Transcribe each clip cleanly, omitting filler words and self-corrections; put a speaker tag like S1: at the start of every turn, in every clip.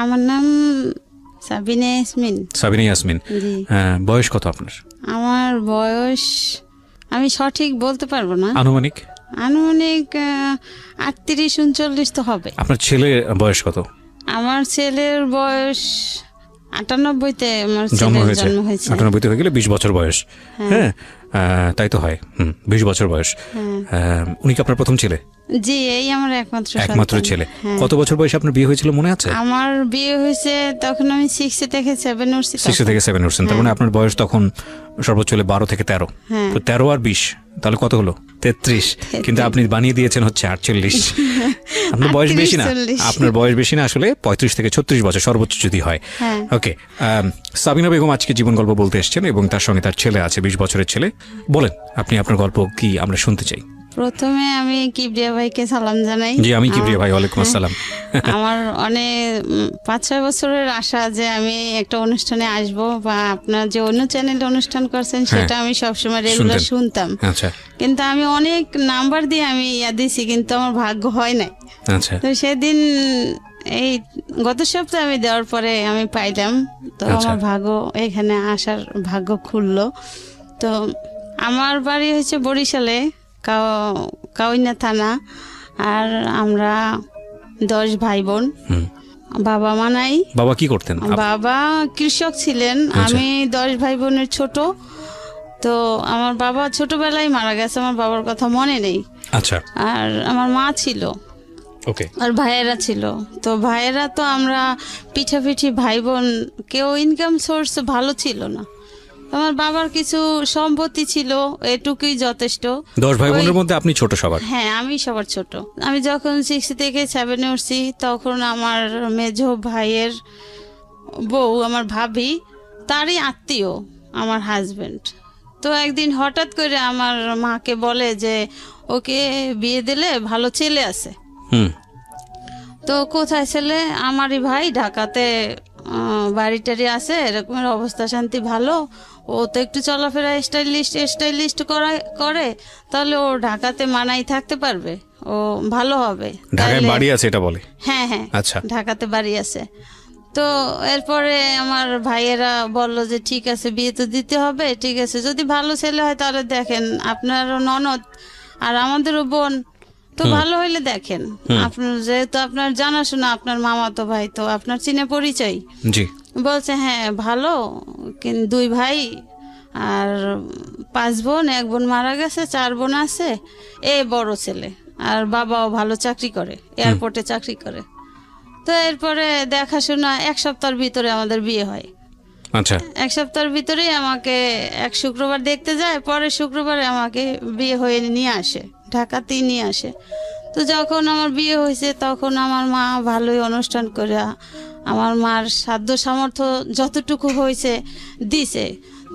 S1: আমার নাম সাবিনা ইয়াসমিন।
S2: সাবিনা ইয়াসমিন, বয়স কত আপনার?
S1: আমার বয়স আমি সঠিক বলতে পারবো না,
S2: আনুমানিক
S1: 38-39 তো হবে।
S2: আপনার ছেলের বয়স কত?
S1: আমার ছেলের বয়স 98-তে আমার
S2: জন্ম
S1: ছেলের
S2: হয়েছে।
S1: জন্ম হয়েছে।
S2: 98 হয়ে গেলে 20 বছর বয়স। হ্যাঁ, তাই তো হয়। 20 বছর বয়স। উনি কি আপনার প্রথম ছেলে?
S1: জি, এই আমার একমাত্র
S2: একমাত্র ছেলে। কত বছর বয়সে আপনার বিয়ে হয়েছিল মনে আছে?
S1: আমার বিয়ে হয়েছে তখন আমি 6 থেকে 7 উঠছি।
S2: 6 থেকে 7 উঠছেন, তার মানে আপনার বয়স তখন সর্বোচ্চ হলে 12 থেকে 13। তো 13 আর 20 তাহলে কত হলো? 33। কিন্তু আপনি বানিয়ে দিয়েছেন হচ্ছে 48। আপনার বয়স বেশি না, আপনার বয়স বেশি না, আসলে 35 থেকে 36 বছর সর্বোচ্চ যদি হয়। ওকে, সাবিনা বেগম আজকে জীবন গল্প বলতে এসেছেন এবং তার সঙ্গে তার ছেলে আছে, 20 বছরের ছেলে। বলেন আপনি আপনার গল্প কি, আমরা শুনতে চাই।
S1: প্রথমে আমি কিবরিয়া ভাইকে সালাম জানাই।
S2: জি, আমি কিবরিয়া ভাই, ওয়ালাইকুম আসসালাম।
S1: আমার অনেক 5-6 বছরের আশা যে আমি একটা অনুষ্ঠানে আসব, বা আপনার যে অন্য চ্যানেলে অনুষ্ঠান করছেন সেটা আমি সবসময় রেগুলার শুনতাম।
S2: আচ্ছা।
S1: কিন্তু আমি অনেক নাম্বার দিয়ে আমি দিছি, কিন্তু আমার ভাগ্য হয় নাই।
S2: আচ্ছা।
S1: তো সেদিন এই গত সপ্তাহে আমি দেওয়ার পরে আমি পাইলাম, তো আমার ভাগ্য, এখানে আসার ভাগ্য খুললো। তো আমার বাড়ি হচ্ছে বরিশালে, কাউইনা থানা। আর আমরা 10 ভাই বোন। বাবা মা নাই।
S2: বাবা কি করতেন?
S1: বাবা কৃষক ছিলেন। আমি 10 ভাই বোনের ছোট। তো আমার বাবা ছোটবেলায় মারা গেছে, আমার বাবার কথা মনে নেই।
S2: আচ্ছা।
S1: আর আমার মা ছিল।
S2: ওকে।
S1: আর ভাইয়েরা ছিল। তো ভাইয়েরা তো আমরা পিঠাপিঠি ভাই বোন, কেউ ইনকাম সোর্স ভালো ছিল না। আমার বাবার কিছু সম্পত্তি ছিল, এটুকুই যথেষ্ট।
S2: 10 ভাই বোনের মধ্যে আপনি ছোট সবার?
S1: হ্যাঁ, আমি সবার ছোট। আমি যখন 6 থেকে 7 উঠছি তখন আমার মেজো ভাইয়ের বউ, আমার ভাবি, তারই আত্মীয় আমার হাজবেন্ড। তো একদিন হঠাৎ করে আমার মাকে বলে যে ওকে বিয়ে দিলে ভালো ছেলে আছে। তো কোথায় ছেলে? আমারই ভাই ঢাকাতে বাড়ি টাড়ি আছে, এরকমের অবস্থা শান্তি ভালো, ও তো একটু চলাফেরা স্টাইলিস্ট করে, তাহলে ও ঢাকাতে মানাই থাকতে পারবে, ও ভালো হবে।
S2: ঢাকায় বাড়ি আছে এটা বলে?
S1: হ্যাঁ।
S2: আচ্ছা।
S1: ঢাকাতে বাড়ি আছে। তো এরপরে আমার ভাইয়েরা বলল যে ঠিক আছে, বিয়ে তো দিতে হবে, ঠিক আছে, যদি ভালো ছেলে হয় তাহলে দেখেন, আপনারও ননদ আর আমাদেরও বোন, তো ভালো হইলে দেখেন। আপনার যেহেতু আপনার জানাশোনা, আপনার মামাতো ভাই, তো আপনার চিনে পরিচয়।
S2: জি। বলছে
S1: হ্যাঁ ভালো, কিন্তু 2 ভাই আর 5 বোন, 1 বোন মারা গেছে, 4 বোন আছে, এ বড় ছেলে, আর বাবাও ভালো চাকরি করে, এয়ারপোর্টে চাকরি করে। তো এরপরে দেখাশোনা 1 সপ্তাহের ভিতরে আমাদের বিয়ে হয়।
S2: আচ্ছা।
S1: 1 সপ্তাহের ভিতরেই আমাকে এক শুক্রবার দেখতে যায়, পরের শুক্রবারে আমাকে বিয়ে হয়ে নিয়ে আসে, ঢাকাতেই নিয়ে আসে। তো যখন আমার বিয়ে হয়েছে তখন আমার মা ভালোই অনুষ্ঠান করে আমার মার সাধ্য সামর্থ্য যতটুকু হয়েছে দিছে।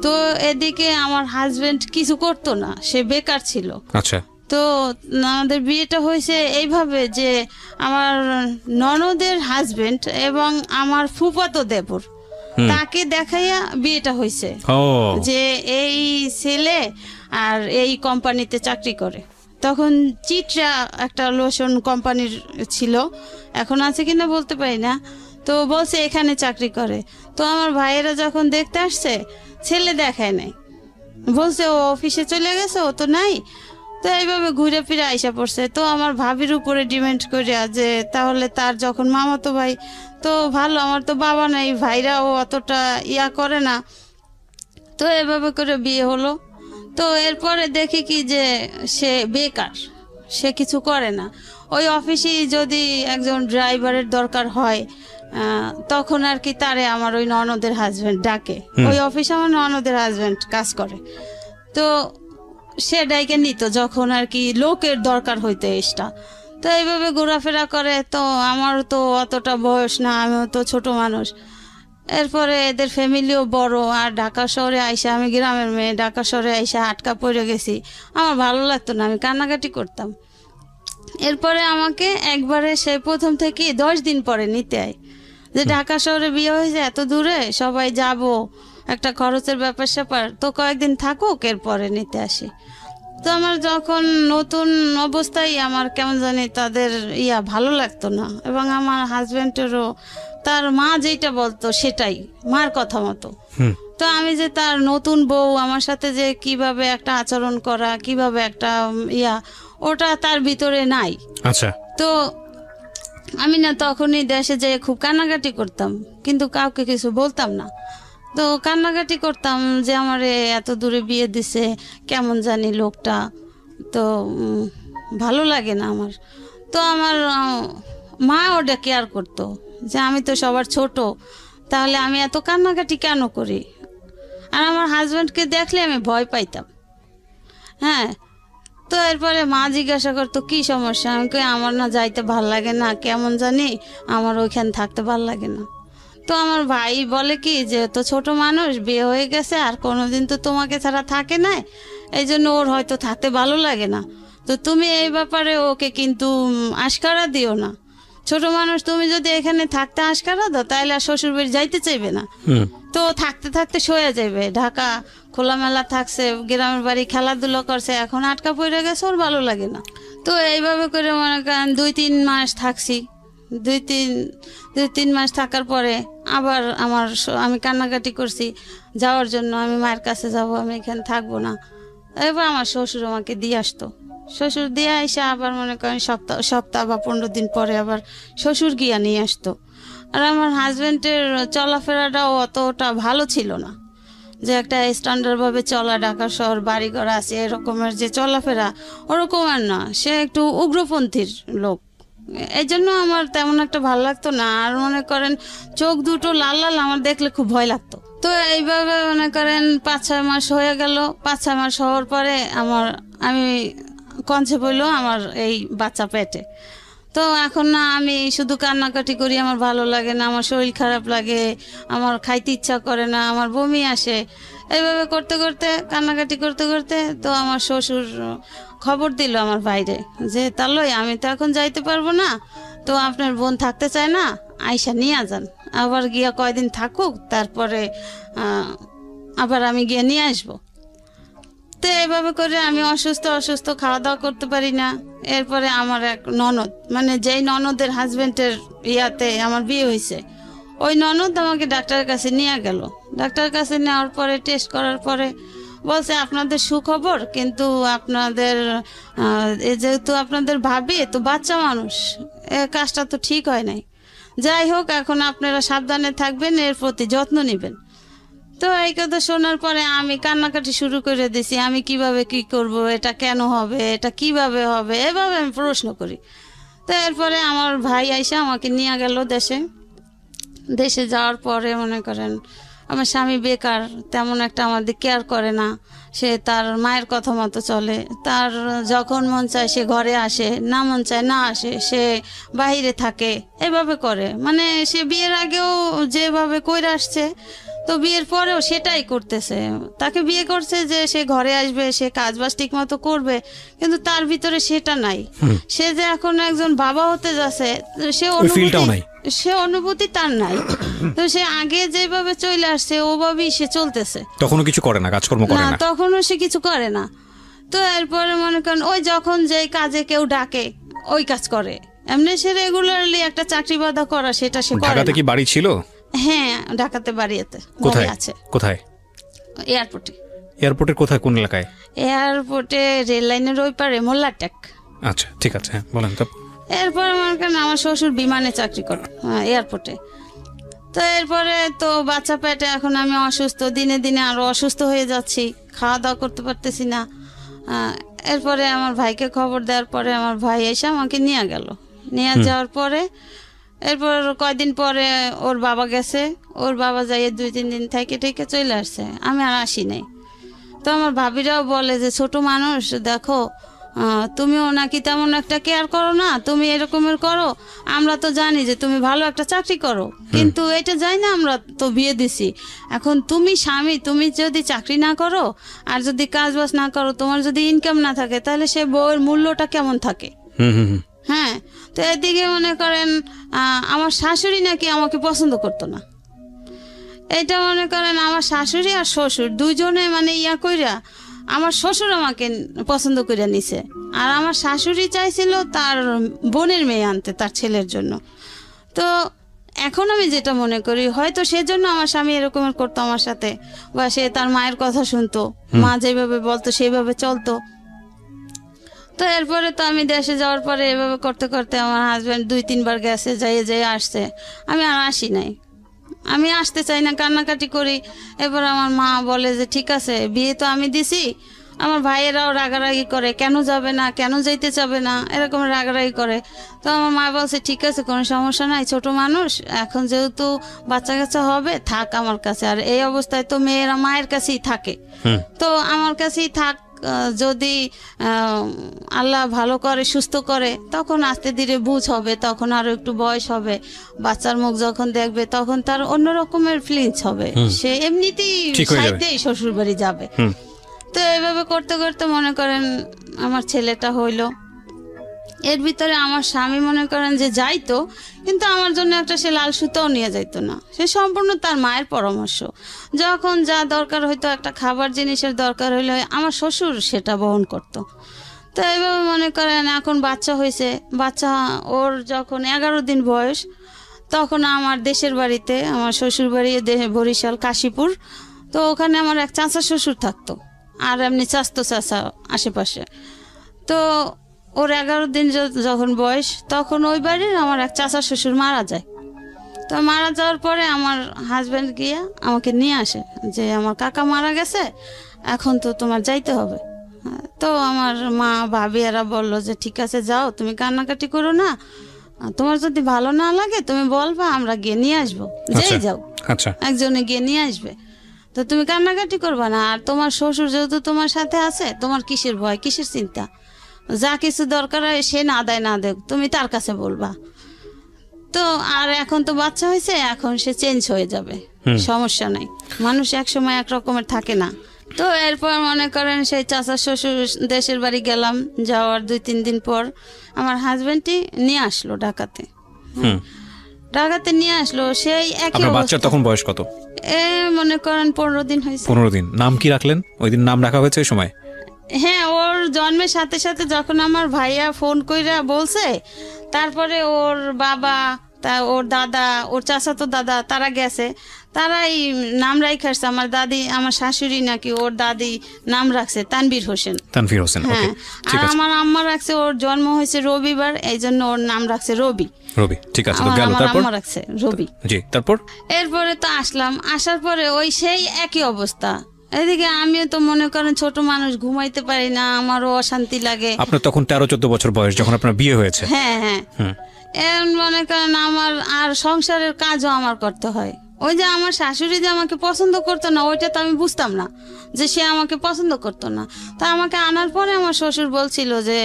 S1: তো এদিকে আমার হাজবেন্ড কিছু করতো না, সে বেকার ছিল।
S2: আচ্ছা।
S1: তো আমাদের বিয়েটা হয়েছে এইভাবে যে আমার ননদের হাজবেন্ড এবং আমার ফুফাতো দেবর, তাকে দেখাইয়া বিয়েটা হয়েছে যে এই ছেলে আর এই কোম্পানিতে চাকরি করে। তখন চিত্রা একটা লোশন কোম্পানির ছিল, এখন আছে কিনা বলতে পারি না। তো বলছে এখানে চাকরি করে। তো আমার ভাইয়েরা যখন দেখতে আসছে, ছেলে দেখায় নাই, বলছে ও অফিসে চলে গেছে, ও তো নাই। তো এইভাবে ঘুরে ফিরে আইসা পড়ছে। তো আমার ভাবির উপরে ডিমান্ড করিয়া যে তাহলে তার যখন মামাতো ভাই তো ভালো, আমার তো বাবা নাই, ভাইরাও অতটা ইয়া করে না। তো এভাবে করে বিয়ে হলো। তো এরপরে দেখি কি যে সে বেকার, সে কিছু করে না। ওই অফিসে যদি একজন ড্রাইভারের দরকার হয় তখন আর কি তারে আমার ওই ননদের হাজবেন্ড ডাকে। ওই অফিসে আমার ননদের হাজবেন্ড কাজ করে। তো সে ডাইকে নিত যখন আর কি লোকের দরকার হইতো এক্সট্রা। তো এইভাবে ঘোরাফেরা করে। তো আমার তো অতটা বয়স না, আমিও তো ছোট মানুষ। এরপরে এদের ফ্যামিলিও বড়, আর ঢাকা শহরে আইসা, আমি গ্রামের মেয়ে, ঢাকা শহরে আইসা আটকা পড়ে গেছি। আমার ভালো লাগতো না, আমি কান্নাকাটি করতাম। এরপরে আমাকে একবারে সে প্রথম থেকে 10 দিন পরে নিতে আয়, যে ঢাকা শহরে বিয়ে হয়েছে, এত দূরে সবাই যাব, একটা খরচের ব্যাপার স্যাপার, তো কয়েকদিন থাকুক, এরপরে নিতে আসি। তো আমার যখন নতুন অবস্থায় আমার কেমন জানি তাদের ভালো লাগতো না, এবং আমার হাজব্যান্ডেরও তার মা যেটা বলতো সেটাই, মার কথা মতো।
S2: হুম।
S1: তো আমি যে তার নতুন বউ, আমার সাথে যে কিভাবে একটা আচরণ করা, কিভাবে একটা ওটা তার ভিতরে নাই।
S2: আচ্ছা।
S1: তো আমি না তখনই দেশে যেয়ে খুব কান্নাকাটি করতাম, কিন্তু কাউকে কিছু বলতাম না। তো কান্নাকাটি করতাম যে আমার এত দূরে বিয়ে দিছে, কেমন জানি লোকটা, তো ভালো লাগে না আমার। তো আমার মা ওটা কেয়ার করতো যে আমি তো সবার ছোট, তাহলে আমি এত কান্নাকাটি কেন করি। আর আমার হাজব্যান্ডকে দেখলে আমি ভয় পাইতাম। হ্যাঁ, তো এরপরে মা জিজ্ঞাসা করতো কি সমস্যা, আমি কই আমার না যাইতে ভাল লাগে না, কেমন জানি আমার ওইখানে থাকতে ভাল লাগে না। তো আমার ভাই বলে কি যে তো ছোট মানুষ, বিয়ে হয়ে গেছে, আর কোনোদিন তো তোমাকে ছাড়া থাকে না, এই জন্য ওর হয়তো থাকতে ভালো লাগে না। তো তুমি এই ব্যাপারে ওকে কিন্তু আশকারা দিও না। ছোট মানুষ, তুমি যদি এখানে থাকতে আশকারা দাও তাহলে আর শ্বশুর বাড়ি যাইতে চাইবে না। তো থাকতে থাকতে সয়ে যাবে, ঢাকা খোলামেলা থাকছে, গ্রামের বাড়ি খেলাধুলো করছে, এখন আটকা পড়ে গেছে, ওর ভালো লাগে না। তো এইভাবে করে মনে করেন 2-3 মাস থাকছি। 2-3 মাস থাকার পরে আবার আমি কান্নাকাটি করছি যাওয়ার জন্য, আমি মায়ের কাছে যাব, আমি এখানে থাকবো না। এবার আমার শ্বশুর আমাকে দিয়ে আসতো। শ্বশুর দিয়ে এসে আবার মনে করেন সপ্তাহ বা 15 দিন পরে আবার শ্বশুর গিয়া নিয়ে আসতো। আর আমার হাজব্যান্ডের চলাফেরাটাও অতটা ভালো ছিল না, যে একটা স্ট্যান্ডার্ডভাবে চলা, ঢাকা শহর বাড়িঘর আছে এরকমের যে চলাফেরা, ওরকম আর না। সে একটু উগ্রপন্থীর লোক, এই জন্য আমার তেমন একটা ভালো লাগতো না। আর মনে করেন চোখ দুটো লাল লাল, আমার দেখলে খুব ভয় লাগতো। তো এইভাবে মনে করেন 5-6 মাস হয়ে গেল। 5-6 মাস হওয়ার পরে আমি কনসেপ্ট হইলো আমার এই বাচ্চা পেটে। তো এখন না আমি শুধু কান্নাকাটি করি, আমার ভালো লাগে না, আমার শরীর খারাপ লাগে, আমার খাইতে ইচ্ছা করে না, আমার বমি আসে। এইভাবে করতে করতে, কান্নাকাটি করতে করতে, তো আমার শ্বশুর খবর দিল আমার বাইরে যে তাহলে আমি তো এখন যাইতে পারবো না, তো আপনার বোন থাকতে চায় না, আইসা নিয়ে যান, আবার গিয়া কয়দিন থাকুক, তারপরে আবার আমি গিয়ে নিয়ে আসবো। তো এইভাবে করে আমি অসুস্থ খাওয়া দাওয়া করতে পারি না। এরপরে আমার এক ননদ, মানে যেই ননদের হাজবেন্ডের ইয়াতে আমার বিয়ে হয়েছে, ওই ননদ আমাকে ডাক্তারের কাছে নিয়ে গেল। ডাক্তারের কাছে নেওয়ার পরে টেস্ট করার পরে বলছে আপনাদের সুখবর, কিন্তু আপনাদের যেহেতু আপনাদের ভাবি তো বাচ্চা মানুষ, এ কাজটা তো ঠিক হয় নাই। যাই হোক, এখন আপনারা সাবধানে থাকবেন, এর প্রতি যত্ন নেবেন। তো এই কথা শোনার পরে আমি কান্নাকাটি শুরু করে দিছি, আমি কিভাবে কি করব, এটা কেন হবে, এটা কিভাবে হবে, এভাবে আমি প্রশ্ন করি। তো এরপরে আমার ভাই আইসা আমাকে নিয়ে গেল দেশে যাওয়ার পরে মনে করেন আমার স্বামী বেকার, তেমন একটা আমাদের কেয়ার করে না, সে তার মায়ের কথা মতো চলে, তার যখন মন চায় সে ঘরে আসে, না মন চায় না আসে, সে বাইরে থাকে, এভাবে করে। মানে সে বিয়ের আগেও যেভাবে কইরা আসছে, তো বিয়ের পরেও সেটাই করতেছে। তাকে বিয়ে করছে যে সে ঘরে আসবে, সে কাজবাজ ঠিক মতো করবে, কিন্তু তার ভিতরে সেটা নাই। সে যে এখন একজন বাবা হতে যাচ্ছে, সে অনুভূতি তার নাই। তো সে আগে যেভাবে চলে আসছে ওভাবেই সে চলতেছে,
S2: তখনও কিছু করে না, কাজকর্ম করে না,
S1: তখনও সে কিছু করে না। তো এরপরে মনে করেন ওই যখন যেই কাজে কেউ ডাকে ওই কাজ করে, এমনি সে রেগুলারলি একটা চাকরি বাধা করা সেটা সে করে।
S2: ঢাকাতে কি বাড়ি ছিল?
S1: হ্যাঁ, ঢাকাতে বাড়িতে আছে।
S2: কোথায়? এয়ারপোর্টের কোথায়, কোন এলাকায়?
S1: এয়ারপোর্টে রেল লাইনের ওই পারে মোল্লাটেক।
S2: আচ্ছা, ঠিক আছে, বলেন তো।
S1: এরপরে মনে করেন আমার শ্বশুর বিমানে চাকরি করে এয়ারপোর্টে। তো এরপরে তো বাচ্চা পেটে, এখন আমি অসুস্থ, দিনে দিনে আরো অসুস্থ হয়ে যাচ্ছি, খাওয়া দাওয়া করতে পারতেছি না। এরপরে আমার ভাইকে খবর দেওয়ার পরে আমার ভাই এসে আমাকে নিয়ে গেল। নিয়ে যাওয়ার পরে এরপর কয়দিন পরে ওর বাবা গেছে, ওর বাবা যাইয়ে 2-3 দিন থেকে চলে আসছে, আমি আর আসি নাই। তো আমার ভাবিরাও বলে যে ছোট মানুষ, দেখো তুমিও নাকি তেমন একটা কেয়ার করো না, তুমি এরকমের করো, আমরা তো জানি যে তুমি ভালো একটা চাকরি করো, কিন্তু এটা যাই না, আমরা তো বিয়ে দিছি, এখন তুমি স্বামী, তুমি যদি চাকরি না করো আর যদি কাজবাজ না করো, তোমার যদি ইনকাম না থাকে, তাহলে সে বউয়ের মূল্যটা কেমন থাকে। হ্যাঁ, তো এদিকে মনে করেন আমার শাশুড়ি নাকি আমাকে পছন্দ করতো না। এটা মনে করেন আমার শাশুড়ি আর শ্বশুর দুইজনে মানে কইরা আমার শ্বশুর আমাকে পছন্দ করে নিছে, আর আমার শাশুড়ি চাইছিল তার বোনের মেয়ে আনতে তার ছেলের জন্য। তো এখন আমি যেটা মনে করি হয়তো সেজন্য আমার স্বামী এরকম করতো আমার সাথে, বা সে তার মায়ের কথা শুনতো, মা যেভাবে বলতো সেইভাবে চলতো। তো এরপরে তো আমি দেশে যাওয়ার পরে এভাবে করতে করতে আমার হাজব্যান্ড 2-3 বার গেছে, যাই আসছে, আমি আর আসি নাই, আমি আসতে চাই না, কান্নাকাটি করি। এবার আমার মা বলে যে ঠিক আছে, বিয়ে তো আমি দিছি। আমার ভাইয়েরাও রাগারাগি করে, কেন যাবে না, কেন যাইতে চাবে না, এরকম রাগারাগি করে। তো আমার মা বলছে ঠিক আছে, কোনো সমস্যা নাই, ছোট মানুষ, এখন যেহেতু বাচ্চা কাচ্চা হবে, থাক আমার কাছে। আর এই অবস্থায় তো মেয়েরা মায়ের কাছেই থাকে, তো আমার কাছেই থাক। যদি আল্লাহ ভালো করে, সুস্থ করে, তখন আস্তে ধীরে বুঝ হবে, তখন আরো একটু বয়স হবে, বাচ্চার মুখ যখন দেখবে তখন তার অন্য রকমের ফিলিংস হবে, সে এমনিতেই সাইডেই শ্বশুর বাড়ি যাবে। তো এইভাবে করতে করতে মনে করেন আমার ছেলেটা হইলো। এর ভিতরে আমার স্বামী মনে করেন যে যাইতো, কিন্তু আমার জন্য একটা সে লাল সুতাও নিয়ে যাইতো না, সে সম্পূর্ণ তার মায়ের পরামর্শ। যখন যা দরকার হইতো, একটা খাবার জিনিসের দরকার হইলে আমার শ্বশুর সেটা বহন করতো। তো এইভাবে মনে করেন এখন বাচ্চা হয়েছে, বাচ্চা ওর যখন 11 দিন বয়স, তখন আমার দেশের বাড়িতে, আমার শ্বশুর বাড়ি বরিশাল কাশীপুর, তো ওখানে আমার এক চাচা শ্বশুর থাকতো, আর এমনি চাস্তো চাচা আশেপাশে। তো ওর 11 দিন যখন বয়স, তখন ওই বাড়ির আমার এক চাচা শ্বশুর মারা যায়। তো মারা যাওয়ার পরে আমার হাজব্যান্ড গিয়ে আমাকে নিয়ে আসে যে আমার কাকা মারা গেছে, এখন তো তোমার যাইতে হবে। তো আমার মা ভাবি এরা বললো যে ঠিক আছে যাও, তুমি কান্নাকাটি করো না, তোমার যদি ভালো না লাগে তুমি বলবা, আমরা গিয়ে নিয়ে আসবো, যেই যাও একজনে গিয়ে নিয়ে আসবে, তো তুমি কান্নাকাটি করবা না। আর তোমার শ্বশুর যেহেতু তোমার সাথে আছে, তোমার কিসের ভয়, কিসের চিন্তা, যা কিছু দরকার হয় সে না দেয় না দেখ, তুমি তার কাছে বলবা। তো আর এখন তো বাচ্চা হয়েছে, এখন সে চেঞ্জ হয়ে যাবে, সমস্যা নাই, মানুষ একসময় এক রকমের থাকে না। তো এরপর মনে করেন সেই চাচা শ্বশুর দেশের বাড়ি গেলাম, যাওয়ার 2-3 দিন পর আমার হাজবেন্ডই নিয়ে আসলো ঢাকাতে। ঢাকাতে নিয়ে আসলো, সেই একই
S2: আপনার বাচ্চার তখন বয়স কত?
S1: মনে করেন 15 দিন হয়েছে।
S2: 15 দিন। নাম কি রাখলেন? ওই দিন নাম রাখা হয়েছে ওই সময়?
S1: হ্যাঁ, ওর জন্মের সাথে সাথে যখন আমার ভাইয়া ফোন কইরা বলছে, তারপরে ওর বাবা, ওর দাদা, ওর চাচাতো দাদা, তারা গেছে, তারাই নাম রাখাছে। আমার দাদি, আমার শাশুড়ি নাকি ওর দাদি নাম রাখছে তানভীর হোসেন।
S2: তানভীর হোসেন,
S1: হ্যাঁ। আর আমার আম্মা রাখছে, ওর জন্ম হয়েছে রবিবার, এই জন্য ওর নাম রাখছে রবি।
S2: রবি, ঠিক আছে। তো গেল, তারপর
S1: আম্মা রাখছে রবি।
S2: জি, তারপর
S1: এরপরে তো আসলাম, আসার পরে ওই সেই একই অবস্থা। এদিকে আমিও তো মনে করেন ছোট মানুষ, ঘুমাইতে পারি না, আমারও অশান্তি লাগে।
S2: আপনার তখন 13-14 বছর বয়স যখন আপনার বিয়ে হয়েছে?
S1: হ্যাঁ হ্যাঁ। এখন মনে করেন আমার আর সংসারের কাজও আমার করতে হয়। ওই যে আমার শাশুড়ি যে আমাকে পছন্দ করতো না, ওইটা তো আমি বুঝতাম না যে সে আমাকে পছন্দ করতো না। তা আমাকে আনার পরে আমার শ্বশুর বলছিল যে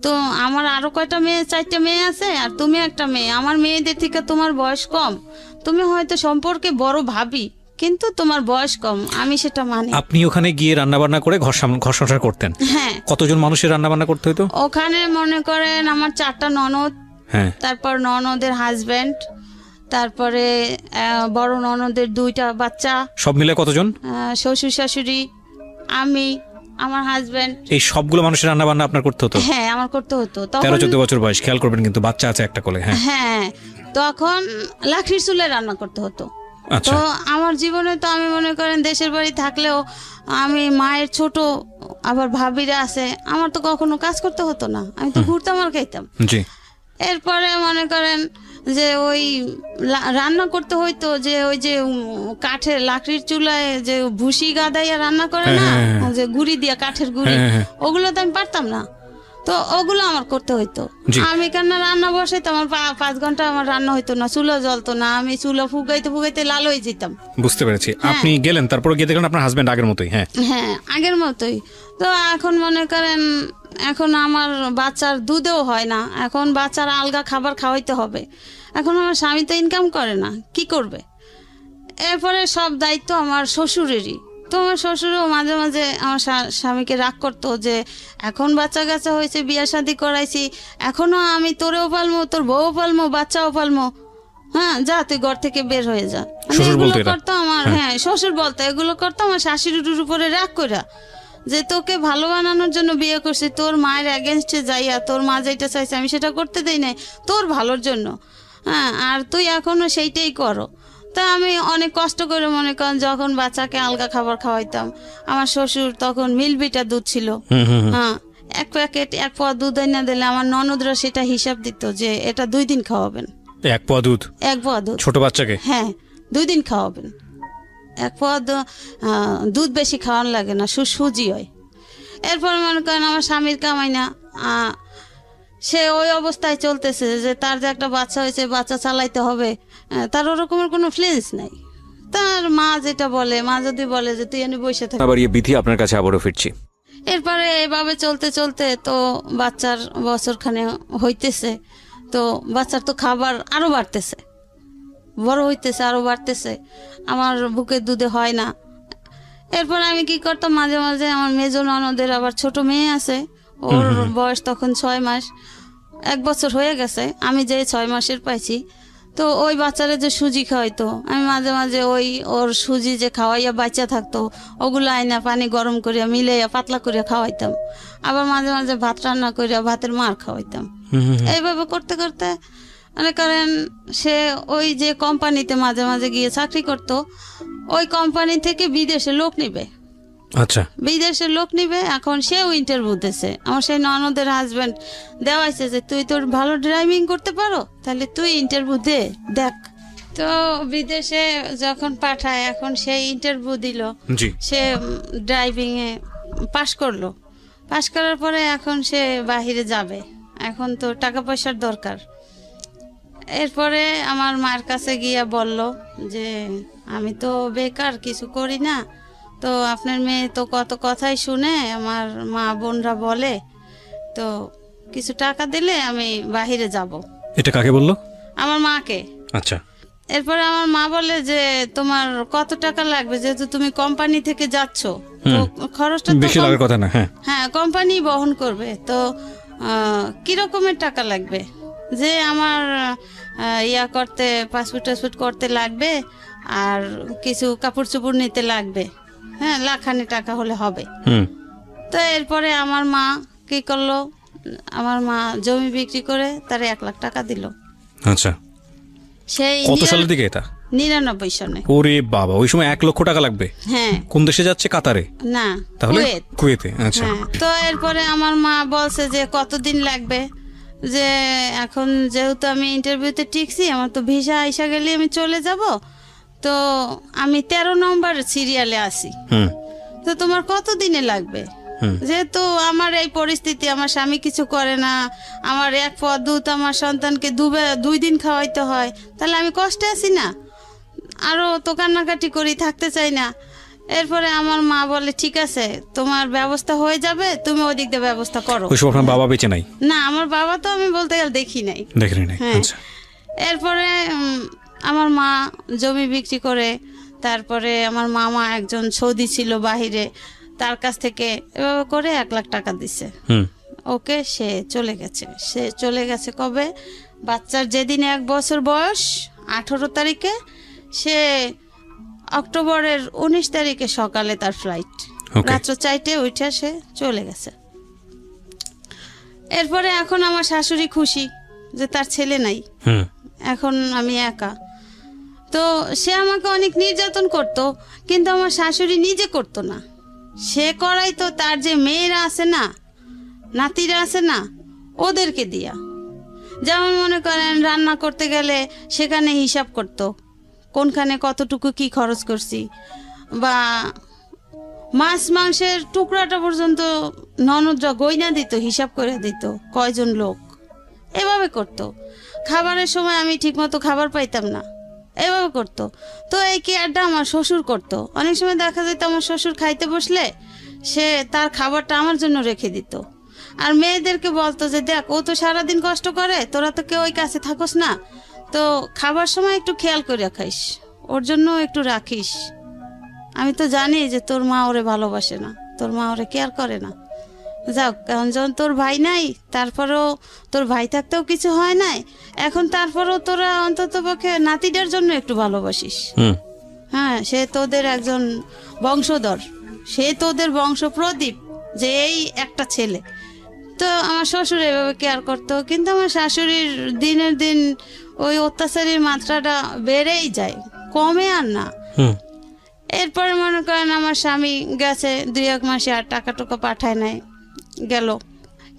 S1: তো আমার আরো কয়টা মেয়ে, 4টা মেয়ে আছে, আর তুমি একটা মেয়ে, আমার মেয়েদের থেকে তোমার বয়স কম, তুমি হয়তো সম্পর্কে বড় ভাবি, কিন্তু তোমার বয়স কম, আমি সেটা মানি।
S2: আপনি ওখানে গিয়ে রান্না বান্না করে ঘর সংসার করতেন?
S1: হ্যাঁ।
S2: কতজন মানুষের রান্না বান্না করতে হতো
S1: ওখানে? মনে করেন আমার 4টা ননদ, তারপর ননদের হাজবেন্ড, তারপরে বড় ননদের 2টা বাচ্চা, সব মিলে কতজন? শ্বশুর শাশুড়ি, আমি, আমার হাজবেন্ড, এই সবগুলো মানুষের রান্না বান্না আপনার করতে হতো? হ্যাঁ, আমার করতে হতো। 13-14 বছর বয়স, খেয়াল করবেন কিন্তু, বাচ্চা আছে একটা কোলে। হ্যাঁ, তখন লাকড়ির চুলে রান্না করতে হতো। তো আমার জীবনে তো আমি মনে করেন দেশের বাড়ি থাকলেও আমি মায়ের ছোট, আবার ভাবিরা আছে, আমার তো কখনো কাজ করতে হতো না, আমি তো ঘুরতাম আর খাইতাম। এরপরে মনে করেন যে ওই রান্না করতে হইতো, যে ওই যে কাঠের লাকড়ির চুলায় যে ভুসি গাদাইয়া রান্না করে না, যে গুড়ি দিয়া, কাঠের গুড়ি, ওগুলো তো আমি পারতাম না, তো ওগুলো আমার করতে হইতো। আমি কেন রান্না বসাইতো, আমার 5 ঘন্টা আমার রান্না হইতো না, চুলা জ্বলতো না, আমি চুলা ফুগাইতে ফুগাইতে লাল হয়ে যেতাম। বুঝতে পেরেছি। আপনি গেলেন, তারপর গিয়ে দেখলেন আপনার হাজবেন্ড আগের মতোই? হ্যাঁ, আগের মতোই। তো এখন মনে করেন এখন আমার বাচ্চার দুধেও হয় না, এখন বাচ্চার আলগা খাবার খাওয়াইতে হবে। এখন আমার স্বামী তো ইনকাম করে না, কি করবে? এরপরে সব দায়িত্ব আমার শ্বশুরেরই। তো আমার শ্বশুরও মাঝে মাঝে আমার স্বামীকে রাগ করতো যে এখন বাচ্চা কাচ্চা হয়েছে, বিয়ে শাদী করাইছি, এখনো আমি তোরেও পালমো, তোর বউও পালমো, বাচ্চাও পালমো, হ্যাঁ যা তুই ঘর থেকে বের হয়ে যা। এগুলো করতো আমার, হ্যাঁ শ্বশুর বলতো, এগুলো করতো আমার শাশুড়ির উপরে রাগ কইরা, যে তোকে ভালো বানানোর জন্য বিয়ে করছি, তোর মায়ের এগেনস্টে যাইয়া তোর মা যেটা চাইছে আমি সেটা করতে দেই নাই, তোর ভালোর জন্য। হ্যাঁ, আর তুই এখনো সেইটাই করো। তা আমি অনেক কষ্ট করে মনে করেন যখন বাচ্চাকে আলগা খাবার খাওয়াইতাম, আমার শ্বশুর তখন মিলবিটা দুধ ছিল, হ্যাঁ, এক প্যাকেট 1 পোয়া দুধ এনে দিলে আমার ননদরা সেটা হিসাব দিত যে এটা 2 দিন খাওয়াবেন।
S2: 1 পোয়া দুধ?
S1: 1 পোয়া দুধ
S2: ছোট বাচ্চাকে?
S1: হ্যাঁ, 2 দিন খাওয়াবেন। 1 পোয়া দুধ বেশি খাওয়ানো লাগে না, সুজি হয়। এরপর মনে করেন আমার স্বামীর কামাই না, সে ওই অবস্থায় চলতেছে যে তার যে একটা বাচ্চা হয়েছে, বাচ্চা চালাইতে হবে, তার ওরকমের কোনো ফিলিংস নাই। তার মা যেটা বলে, মা যদি বলে যে তুই এনে বসে থাক।
S2: আবার বিধি আপনার কাছে আবারও ফিরছি।
S1: এরপরে এভাবে চলতে চলতে তো বাচ্চার বছরখানে হইতেছে, তো বাচ্চার তো খাবার আরো বাড়তেছে, বড় হইতেছে, আরো বাড়তেছে, আমার বুকের দুধে হয় না। এরপর আমি কি করতাম, মাঝে মাঝে আমার মেজ ননদের আবার ছোট মেয়ে আছে, ওর বয়স তখন 6 মাস, 1 বছর হয়ে গেছে, আমি যে 6 মাসের পাইছি। তো ওই বাচ্চারা যে সুজি খাওয়াইতো, আমি মাঝে মাঝে ওর সুজি যে খাওয়াইয়া বাচ্চা থাকতো, ওগুলো আইনা পানি গরম করিয়া মিলাইয়া পাতলা করিয়া খাওয়াইতাম। আবার মাঝে মাঝে ভাত রান্না করিয়া ভাতের মার খাওয়াইতাম। এইভাবে করতে করতে মনে করেন সে ওই যে কোম্পানিতে মাঝে মাঝে গিয়ে চাকরি করতো, ওই কোম্পানি থেকে বিদেশে লোক নিবে।
S2: আচ্ছা,
S1: বিদেশে লোক নিবে, এখন সেও ইন্টারভিউ দিয়েছে। আমার সেই ননদের হাজবেন্ড দেওয়াইছে যে তুই তোর ভালো ড্রাইভিং করতে পারো, তাহলে তুই ইন্টারভিউ দেখ। তো বিদেশে যখন পাঠায়, এখন সেই ইন্টারভিউ দিল, সে ড্রাইভিং এ পাশ করলো। পাশ করার পরে এখন সে বাহিরে যাবে, এখন তো টাকা পয়সার দরকার। এরপরে আমার মার কাছে গিয়া বলল যে আমি তো বেকার, কিছু করি না, তো আপনার মেয়ে তো কত কথাই শুনে, আমার মা বোনরা বলে, তো কিছু টাকা দিলে আমি বাহিরে যাব।
S2: এটা কাকে বললো?
S1: আমার মাকে।
S2: আচ্ছা।
S1: এরপরে আমার মা বলে যে তোমার কত টাকা লাগবে, যেহেতু তুমি কোম্পানি থেকে যাচ্ছ, তো খরচটা
S2: বেশি লাগার কথা না।
S1: হ্যাঁ, কোম্পানি বহন করবে, তো কি রকমের টাকা লাগবে? যে আমার ইয়া করতে, পাসপোর্ট টাসপোর্ট করতে লাগবে, আর কিছু কাপড় চোপড় নিতে লাগবে, হ্যাঁ, লাখানি টাকা হলে হবে। তো এরপরে আমার মা কি করলো, আমার মা জমি বিক্রি করে তার 1 লাখ টাকা দিল।
S2: আচ্ছা,
S1: সেই
S2: কত সালের দিকে এটা?
S1: 99 সনে।
S2: ওরে বাবা, ওই সময় 1 লক্ষ টাকা লাগবে?
S1: হ্যাঁ।
S2: কোন দেশে যাচ্ছে? কাতারে?
S1: না,
S2: তাহলে কুয়েতে। আচ্ছা।
S1: তো এরপরে আমার মা বলছে যে কতদিন লাগবে, যে এখন যেহেতু আমি ইন্টারভিউতে টিকছি, আমার তো ভিসা আইসা গেলে আমি চলে যাব, তো আমি 13 নম্বর সিরিয়ালে আছি, তো তোমার কত দিনে লাগবে? যেহেতু আমার এই পরিস্থিতি, আমার স্বামী কিছু করে না, আমার 1 পোয়া দুধ আমার সন্তানকে 2 দিন খাওয়াইতে হয়, তাহলে আমি কষ্টে আছি না, আরো তো কান্নাকাটি করি, থাকতে চাই না। এরপরে আমার মা বলে ঠিক আছে, তোমার ব্যবস্থা হয়ে যাবে, তুমি ওদিক দিয়ে ব্যবস্থা করো।
S2: আপনার বাবা বেঁচে নাই?
S1: না, আমার বাবা তো আমি বলতে গেলে দেখি নাই। হ্যাঁ। এরপরে আমার মা জমি বিক্রি করে, তারপরে আমার মামা একজন সৌদি ছিল বাহিরে, তার কাছ থেকে এভাবে করে 1 লাখ টাকা দিছে। ওকে, সে চলে গেছে কবে? বাচ্চার যেদিন 1 বছর বয়স, 18 তারিখে, সে অক্টোবরের 19 তারিখে সকালে তার ফ্লাইট, রাত্র 4টে উঠে সে চলে গেছে। এরপরে এখন আমার শাশুড়ি খুশি যে তার ছেলে নাই, এখন আমি একা। তো সে আমাকে অনেক নির্যাতন করত, কিন্তু আমার শাশুড়ি নিজে করতো না, সে করাইতো তার যে মেয়েরা আছে না, নাতিরা আছে না, ওদেরকে দিয়া। যেমন মনে করেন রান্না করতে গেলে সেখানে হিসাব করতো, কোনখানে কতটুকু কি খরচ করছি, বা মাছ মাংসের টুকরাটা পর্যন্ত ননদরা গয়না দিত, হিসাব করে দিত কয়জন লোক, এভাবে করতো। খাবারের সময় আমি ঠিকমতো খাবার পাইতাম না, এভাবে করতো। তো এই কেয়ারটা আমার শ্বশুর করতো। অনেক সময় দেখা যেত আমার শ্বশুর খাইতে বসলে সে তার খাবারটা আমার জন্য রেখে দিত, আর মেয়েদেরকে বলতো যে দেখ, ও তো সারাদিন কষ্ট করে, তোরা তো কেউ ওই কাছে থাকোস না, তো খাবার সময় একটু খেয়াল করে খাইস, ওর জন্য একটু রাখিস। আমি তো জানি যে তোর মা ওরে ভালোবাসে না, তোর মা ওরে কেয়ার করে না। যাক, কারণ যখন তোর ভাই নাই, তারপরেও তোর ভাই থাকতেও কিছু হয় নাই, এখন তারপরেও তোরা অন্তত পক্ষে নাতিটার জন্য একটু ভালোবাসিস। হ্যাঁ, সে তোদের একজন বংশধর, সে তোদের বংশ প্রদীপ, যে এই একটা ছেলে। তো আমার শ্বশুর এভাবে কেয়ার করতো, কিন্তু আমার শাশুড়ির দিনের দিন ওই অত্যাচারের মাত্রাটা বেড়েই যায়, কমে আর না। এরপরে মনে করেন আমার স্বামী গেছে 2-1 মাসে, আর টাকা টুকা পাঠায় নাই, গেল।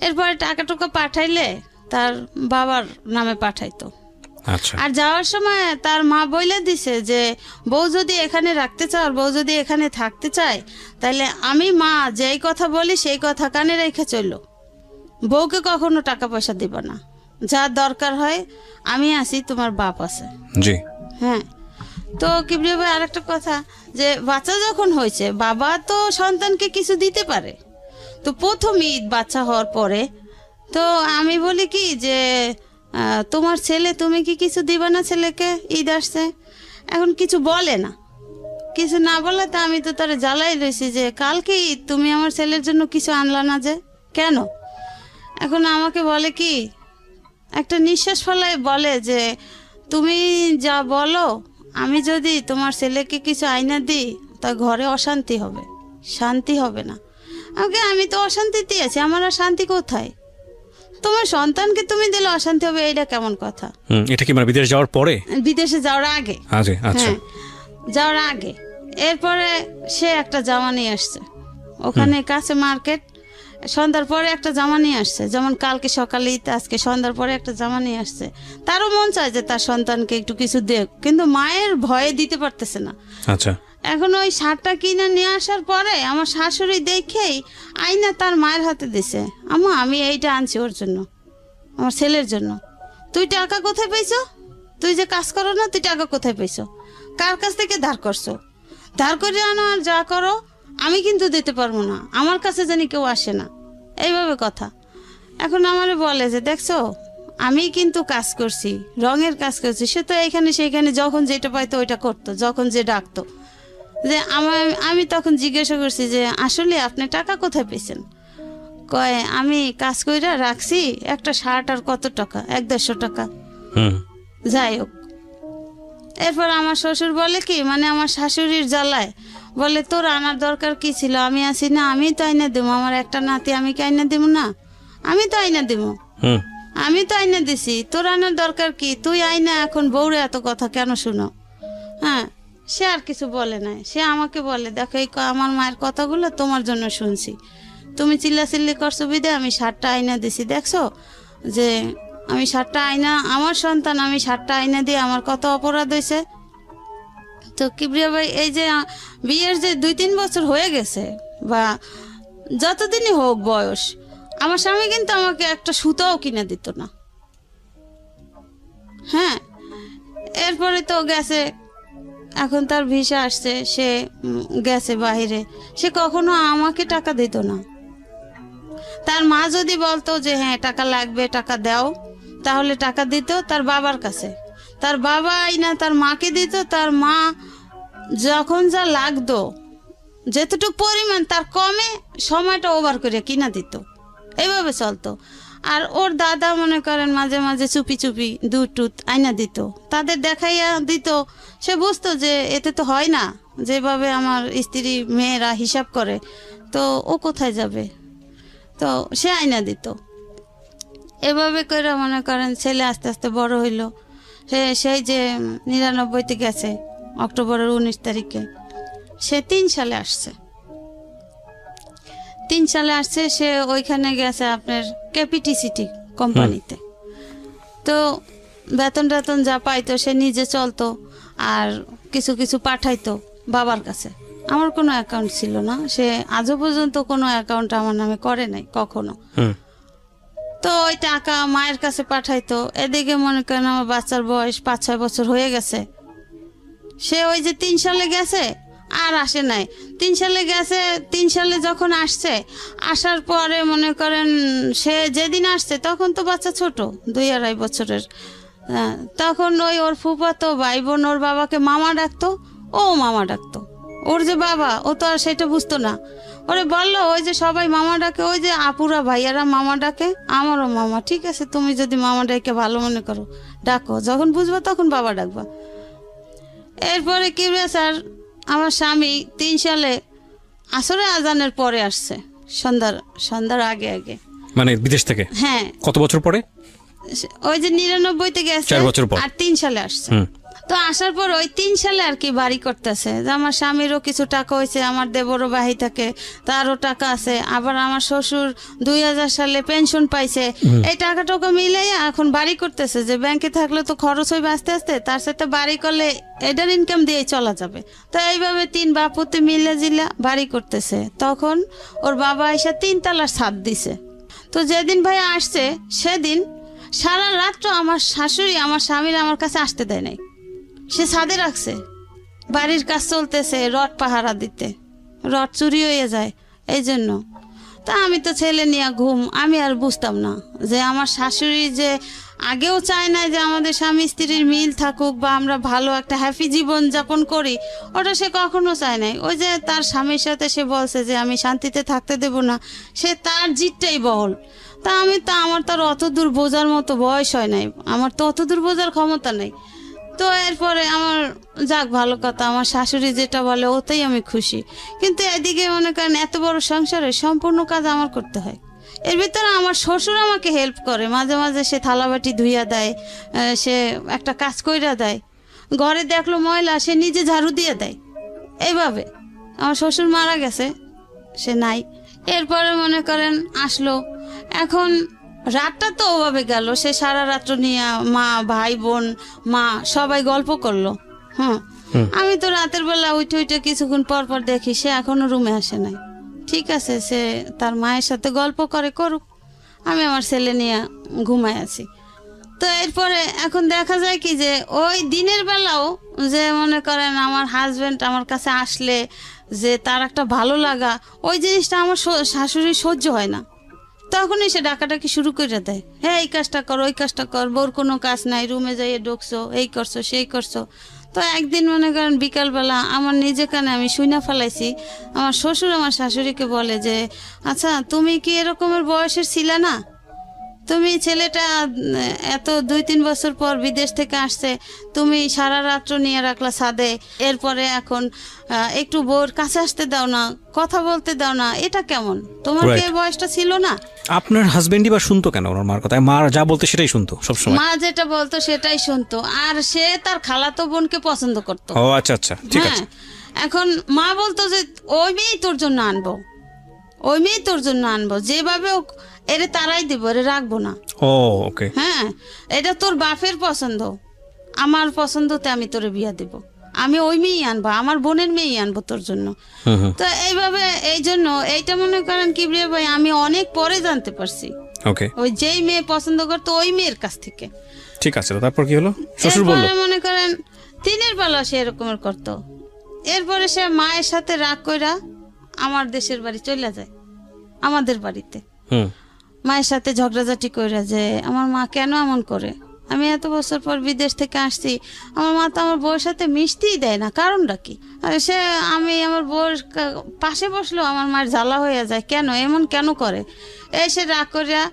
S1: এরপরে টাকা টুকা পাঠাইলে তার বাবার নামে পাঠাইতো।
S2: আচ্ছা।
S1: আর যাওয়ার সময় তার মা বলে দিছে যে বউ যদি এখানে রাখতে চাও, বউ যদি এখানে থাকতে চায়, তাহলে আমি মা যেই কথা বলি সেই কথা কানে রেখে চললো, বউকে কখনো টাকা পয়সা দিব না, যা দরকার হয় আমি আছি, তোমার বাপ আছে।
S2: জি।
S1: হ্যাঁ। তো কিবরিয়া ভাই আরেকটা কথা, যে বাচ্চা যখন হয়েছে, বাবা তো সন্তানকে কিছু দিতে পারে। তো প্রথম ঈদ বাচ্চা হওয়ার পরে তো আমি বলি কি যে তোমার ছেলে, তুমি কি কিছু দিবা না ছেলেকে, ঈদ আসছে। এখন কিছু বলে না, কিছু না বলে তো আমি তো তারা জ্বালাই রয়েছি যে কালকে ঈদ, তুমি আমার ছেলের জন্য কিছু আনলা না যে, কেন? এখন আমাকে বলে কি, একটা নিঃশ্বাস ফেলায় বলে যে তুমি যা বলো, আমি যদি তোমার ছেলেকে কিছু আইনা দিই তা ঘরে অশান্তি হবে, শান্তি হবে না। আমাকে, আমি তো অশান্তিতে আছি, আমার আর শান্তি কোথায়? তোমার সন্তানকে তুমি দিলে অশান্তি হবে, এইটা কেমন কথা?
S2: এটা কি মানে বিদেশ যাওয়ার পরে?
S1: বিদেশে যাওয়ার আগে।
S2: আচ্ছা।
S1: যাওয়ার আগে। এরপরে সে একটা জামা নিয়ে আসছে, ওখানে কাছে মার্কেট, সন্ধ্যার পরে একটা জামা নিয়ে আসছে, যেমন কালকে সকালে ঈদ, আজকে সন্ধ্যার পরে একটা জামা নিয়ে আসছে। তারও মন চায় যে তার সন্তানকে একটু কিছু দেখ, কিন্তু মায়ের ভয়ে দিতে পারতেছে না।
S2: আচ্ছা।
S1: এখন ওই শার্টটা কিনে নিয়ে আসার পরে আমার শাশুড়ি দেখেই আইনা তার মায়ের হাতে দিছে, আম্মা আমি এইটা আনছি ওর জন্য, আমার ছেলের জন্য। তুই টাকা কোথায় পাইছো? তুই যে কাজ করো না, তুই টাকা কোথায় পাইছো? কার কাছ থেকে ধার করছো? ধার করে আনো আর যা করো, আমি কিন্তু দিতে পারবো না, আমার কাছে জানি কেউ আসে না, এইভাবে কথা। এখন আমারে বলে যে দেখছো, আমি কিন্তু কাজ করছি, রঙের কাজ করছি। সে তো এইখানে সেইখানে যখন যেটা পাইতো ওইটা করতো, যখন যে ডাকতো। যে আমি তখন জিজ্ঞাসা করছি যে আসলে আপনি টাকা কোথায় পেয়েছেন? কয় আমি কাজ কইরা রাখছি, একটা শার্ট আর কত টাকা, 100-150 টাকা। যাই হোক, এরপর আমার শ্বশুর বলে কি, মানে আমার শাশুড়ির জ্বালায় বলে তোর আনার দরকার কি ছিল, আমি আছি না, আমি তো আইনা দেবো, আমার একটা নাতি, আমি কি আইনা দেবো না? আমি তো আইনা দেবো, আমি তো আইনা দিছি, তোর আনার দরকার কি? তুই আইনা এখন বউরে এত কথা কেন শুনো? হ্যাঁ, সে আর কিছু বলে নাই। সে আমাকে বলে দেখো, এই আমার মায়ের কথাগুলো তোমার জন্য শুনছি, তুমি চিল্লাচিল্লি করছো বিদে আমি শার্টটা আইনা দিছি, দেখছো যে আমি শার্টটা আইনা, আমার সন্তান, আমি শার্টটা আইনা দিয়ে আমার কত অপরাধ হয়েছে। তো কিবরিয়া ভাই, এই যে বিয়ের যে 2-3 বছর হয়ে গেছে বা যতদিনই হোক বয়স, আমার স্বামী কিন্তু আমাকে একটা সুতাও কিনে দিত না। হ্যাঁ। এরপরে তো গেছে, এখন তার ভিসা আসছে, সে গেছে বাইরে, সে কখনো আমাকে টাকা দিত না। তার মা যদি বলতো যে হ্যাঁ টাকা লাগবে, টাকা দাও, তাহলে টাকা দিত তার বাবার কাছে, তার বাবা আইনা তার মাকে দিত, তার মা যখন যা লাগতো যেতটুকু পরিমাণ তার কমে সময়টা ওভার করে কিনা দিত, এইভাবে চলতো। আর ওর দাদা মনে করেন মাঝে মাঝে চুপি চুপি দুধ টুধ আইনা দিত, তাদের দেখাইয়া দিত। সে বুঝতো যে এতে তো হয় না, যেভাবে আমার স্ত্রী মেয়েরা হিসাব করে, তো ও কোথায় যাবে, তো সে আইনা দিত। এভাবে করে মনে করেন ছেলে আস্তে আস্তে বড় হইল। সেই যে 99-তে গেছে, অক্টোবরের 19 তারিখে, সে 3 সালে আসছে। 3 সালে আসছে, সে ওইখানে গেছে আপনার ক্যাপিটিসিটি কোম্পানিতে। তো বেতন টেতন যা পাইতো সে নিজে চলতো, আর কিছু কিছু পাঠাইতো বাবার কাছে। আমার কোনো অ্যাকাউন্ট ছিল না, সে আজও পর্যন্ত কোনো অ্যাকাউন্ট আমার নামে করে নাই কখনো। তো ওই টাকা মায়ের কাছে পাঠাইতো। এদিকে মনে করেন আমার বাচ্চার বয়স 5-6 বছর হয়ে গেছে, সে ওই যে 3 সালে গেছে আর আসে নাই। 3 সালে গেছে, 3 সালে যখন আসছে, আসার পরে মনে করেন সে যেদিন আসছে তখন তো বাচ্চা ছোট, 2-2.5 বছরের। তখন ওই ওর ফুফাতো ভাই বোন ওর বাবাকে মামা ডাকতো, ও মামা ডাকতো। ওর যে বাবা, ও তো আর সেটা বুঝতো না। ওরে বললো ওই যে সবাই মামা ডাকে, ওই যে আপুরা ভাইয়ারা মামা ডাকে, আমারও মামা। ঠিক আছে, তুমি যদি মামা ডাকে ভালো মনে করো ডাকো, যখন বুঝবা তখন বাবা ডাকবা। এরপরে কি স্যার, আমার স্বামী 3 সালে আসরে আজানের পরে আসছে, সন্ধ্যার আগে আগে,
S2: মানে বিদেশ থেকে।
S1: হ্যাঁ।
S2: কত বছর পরে?
S1: ওই যে 99-তে গেছে
S2: 4 বছর পর।
S1: আর 3 সালে আসছে। তো আসার পর ওই 3 সালে আর কি বাড়ি করতেছে, যে আমার স্বামীরও কিছু টাকা হয়েছে, আমার দেবরও বাহি থাকে, তারও টাকা আছে, আবার আমার শ্বশুর 2000 সালে পেনশন পাইছে, এই টাকা টাকা মিলাইয়া এখন বাড়ি করতেছে, যে ব্যাংকে থাকলে তো খরচ হইবে আস্তে আস্তে, তার সাথে বাড়ি করলে এটার ইনকাম দিয়েই চলা যাবে। তো এইভাবে 3 বাপুতে মিলে জিলা বাড়ি করতেছে। তখন ওর বাবা এসে 3 তলার ছাদ দিছে। তো যেদিন ভাই আসছে সেদিন সারা রাত্র আমার শাশুড়ি আমার স্বামীর আমার কাছে আসতে দেয় নাই, সে ছাদে রাখছে। বাড়ির কাজ চলতেছে, রড পাহারা দিতে, রড চুরি হয়ে যায় এই জন্য। তা আমি তো ছেলে নিয়ে ঘুম, আমি আর বুঝতাম না যে আমার শাশুড়ি যে আগেও চায় না যে আমাদের স্বামী স্ত্রীর মিল থাকুক বা আমরা ভালো একটা হ্যাপি জীবন যাপন করি, ওটা সে কখনো চায় নাই। ওই যে তার স্বামীর সাথে সে বলছে যে আমি শান্তিতে থাকতে দেব না, সে তার জিতটাই বহল। তা আমার তো আর অত দূর বোঝার মতো বয়স হয় নাই, আমার তো অত দূর বোঝার ক্ষমতা নেই। তো এরপরে আমার যাক ভালো কথা, আমার শাশুড়ি যেটা বলে ওতেই আমি খুশি। কিন্তু এদিকে মনে করেন এত বড় সংসারে সম্পূর্ণ কাজ আমার করতে হয়। এর ভিতরে আমার শ্বশুর আমাকে হেল্প করে, মাঝে মাঝে সে থালাবাটি ধুইয়া দেয়, সে একটা কাজ কইরা দেয়, ঘরে দেখলো ময়লা সে নিজে ঝাড়ু দিয়ে দেয়। এইভাবে আমার শ্বশুর মারা গেছে, সে নাই। এরপরে মনে করেন আসলো, এখন রাতটা তো ওভাবে গেল, সে সারা রাত্র নিয়ে মা ভাই বোন মা সবাই গল্প করলো। আমি তো রাতের বেলা উঠে উঠে কিছুক্ষণ পর পর দেখি সে এখনো রুমে আসে নাই। ঠিক আছে, সে তার মায়ের সাথে গল্প করে করুক, আমি আমার ছেলে নিয়ে ঘুমায় আছি। তো এরপরে এখন দেখা যায় কি যে ওই দিনের বেলাও যে মনে করেন আমার হাজবেন্ড আমার কাছে আসলে যে তার একটা ভালো লাগা, ওই জিনিসটা আমার শাশুড়ি সহ্য হয় না। তখনই সে ডাকাডাকি শুরু করে দেয়, হ্যাঁ এই কাজটা কর ওই কাজটা কর, বোর কোনো কাজ নাই, রুমে যাইয়ে ঢুকছো, এই করছো সেই করছো। তো একদিন মনে করেন বিকালবেলা আমার নিজে কানে আমি শুইনা ফেলাইছি, আমার শ্বশুর আমার শাশুড়িকে বলে যে আচ্ছা তুমি কি এরকমের বয়সের ছিলে না, তুমি ছেলেটা এত 2-3 বছর পর বিদেশ থেকে আসছে, তুমি সারা রাত্র নিয়ে রাখলা ছাদে, এরপরে এখন একটু বউর কাছে আসতে দাও না, কথা বলতে দাও না, এটা কেমন, তোমার কি এই বয়সটা ছিল না?
S2: আপনার হাজবেন্ডই বা শুনতো কেন ওনার মার কথা? মা যা বলতো সেটাই শুনতো সবসময়?
S1: মা যেটা বলতো সেটাই শুনতো, আর সে তার খালাতো বোনকে পছন্দ করতো।
S2: ও আচ্ছা আচ্ছা, ঠিক আছে।
S1: এখন মা বলতো যে ওই মেয়েই তোর জন্য আনবো, ওই মেয়ে তোর জন্য আনবো, যেভাবে এরে তারাই দিব, এরে রাখবো না।
S2: ও ওকে,
S1: হ্যাঁ এটা তোর বাপের পছন্দ, আমার পছন্দতে আমি তোরে বিয়া দেব, আমি ওই মেয়েই আনবো, আমার বোনের মেয়েই আনবো তোর জন্য। তো এইভাবে এই জন্য এইটা মনে করেন কিবরিয়া ভাই আমি অনেক পরে জানতে পারছি,
S2: ওকে,
S1: ওই যেই মেয়ে পছন্দ করতো ওই মেয়ের কাছ থেকে।
S2: ঠিক আছে, তারপর কি হলো? শ্বশুর বলল
S1: মনে করেন দিনের বেলা সে এরকমের করতো। এরপরে সে মায়ের সাথে রাগ কইরা আমার দেশের বাড়ি চলে যায়, আমাদের বাড়িতে মায়ের সাথে ঝগড়াঝাটি করে যে আমার মা কেন এমন করে, আমি এত বছর পর বিদেশ থেকে আসছি, আমার মা তো আমার বউয়ের সাথে মিশতেই দেয় না, কারণটা কি? আর সে আমি আমার বউয়ের পাশে বসলেও আমার মায়ের জ্বালা হয়ে যায়, কেন এমন কেন করে? এসে রাগ করিয়া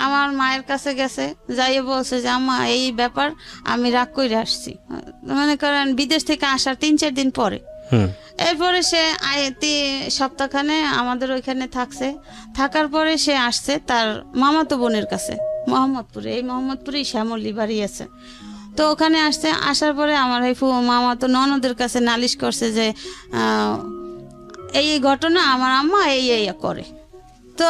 S1: আমার মায়ের কাছে গেছে, যাইয়ে বলছে যে আম্মা এই ব্যাপার, আমি রাগ করে আসছি, মনে করেন বিদেশ থেকে আসার 3-4 দিন পরে। এরপরে সে সপ্তাহখানে আমাদের ওইখানে থাকছে, থাকার পরে সে আসছে তার মামাতো বোনের কাছে মোহাম্মদপুরে, এই মোহাম্মদপুরেই শ্যামলী বাড়ি আছে। তো ওখানে আসছে, আসার পরে আমার এই মামাতো ননদের কাছে নালিশ করছে যে এই ঘটনা আমার আম্মা এই করে। তো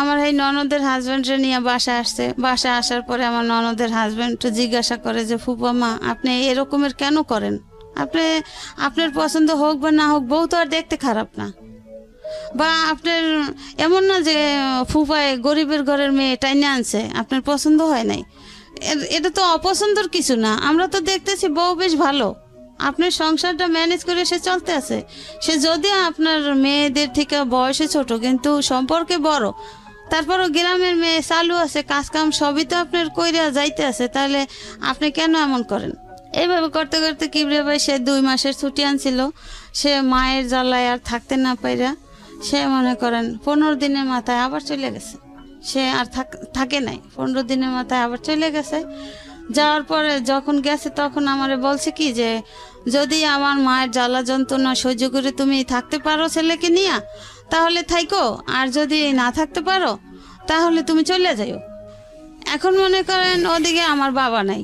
S1: আমার এই ননদের হাজব্যান্ডরে নিয়ে বাসা আসছে, বাসা আসার পরে আমার ননদের হাজব্যান্ড জিজ্ঞাসা করে যে ফুপা মা আপনি এরকমের কেন করেন, আপনার পছন্দ হোক বা না হোক বউ তো আর দেখতে খারাপ না, বা আপনার এমন না যে ফুফায় গরিবের ঘরের মেয়ে টাইনে আনছে আপনার পছন্দ হয় নাই, এটা তো অপছন্দর কিছু না, আমরা তো দেখতেছি বউ বেশ ভালো, আপনার সংসারটা ম্যানেজ করে সে চলতে আছে, সে যদিও আপনার মেয়েদের থেকে বয়সে ছোট কিন্তু সম্পর্কে বড়, তারপরও গ্রামের মেয়ে চালু আছে, কাজ কাম সবই তো আপনার কইরা যাইতে আছে, তাহলে আপনি কেন এমন করেন? এইভাবে করতে করতে কিবরিয়া ভাই সে 2 মাসের ছুটি আনছিল, সে মায়ের জ্বালায় আর থাকতে না পাইরা সে মনে করেন 15 দিনের মাথায় আবার চলে গেছে, সে আর থাকে নাই, 15 দিনের মাথায় আবার চলে গেছে। যাওয়ার পরে যখন গেছে তখন আমারে বলছে কি যে যদি আমার মায়ের জ্বালা যন্ত্রণা সহ্য করে তুমি থাকতে পারো ছেলেকে নিয়ে তাহলে থাইকো, আর যদি না থাকতে পারো তাহলে তুমি চলে যাও। এখন মনে করেন ওদিকে আমার বাবা নাই,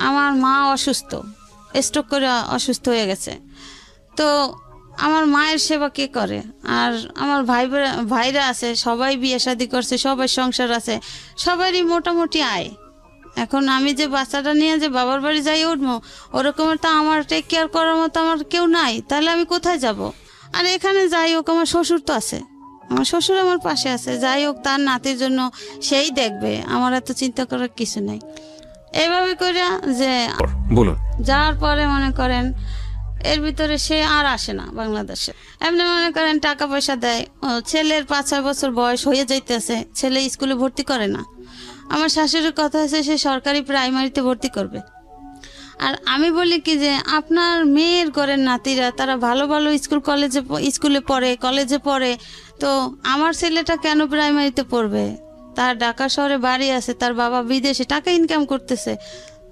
S1: আমার মা অসুস্থ, স্ট্রোক করে অসুস্থ হয়ে গেছে। তো আমার মায়ের সেবা কে করে? আর আমার ভাইরা আছে, সবাই বিয়ে শাদী করছে, সবাই সংসার আছে, সবারই মোটামুটি আয়। এখন আমি যে বাচ্চাটা নিয়ে যে বাবার বাড়ি যাই উঠবো, ওরকমের তো আমার টেক কেয়ার করার মতো আমার কেউ নাই, তাহলে আমি কোথায় যাব? আর এখানে যাই হোক আমার শ্বশুর তো আছে, আমার শ্বশুর আমার পাশে আছে, যাই হোক তার নাতির জন্য সেই দেখবে, আমার এত চিন্তা করার কিছু নাই। এইভাবে করে যে
S2: বলুন,
S1: যাওয়ার পরে মনে করেন এর ভিতরে সে আর আসে না বাংলাদেশে। এমনি মনে করেন টাকা পয়সা দেয়, ছেলের 5-6 বছর বয়স হয়ে যাইতেছে, ছেলে স্কুলে ভর্তি করে না। আমার শাশুড়ির কথা হচ্ছে সে সরকারি প্রাইমারিতে ভর্তি করবে। আর আমি বলি কি যে আপনার মেয়ের ঘরের নাতিরা তারা ভালো ভালো স্কুলে পড়ে, কলেজে পড়ে, তো আমার ছেলেটা কেন প্রাইমারিতে পড়বে? তার ঢাকা শহরে বাড়ি আছে, তার বাবা বিদেশে টাকা ইনকাম করতেছে,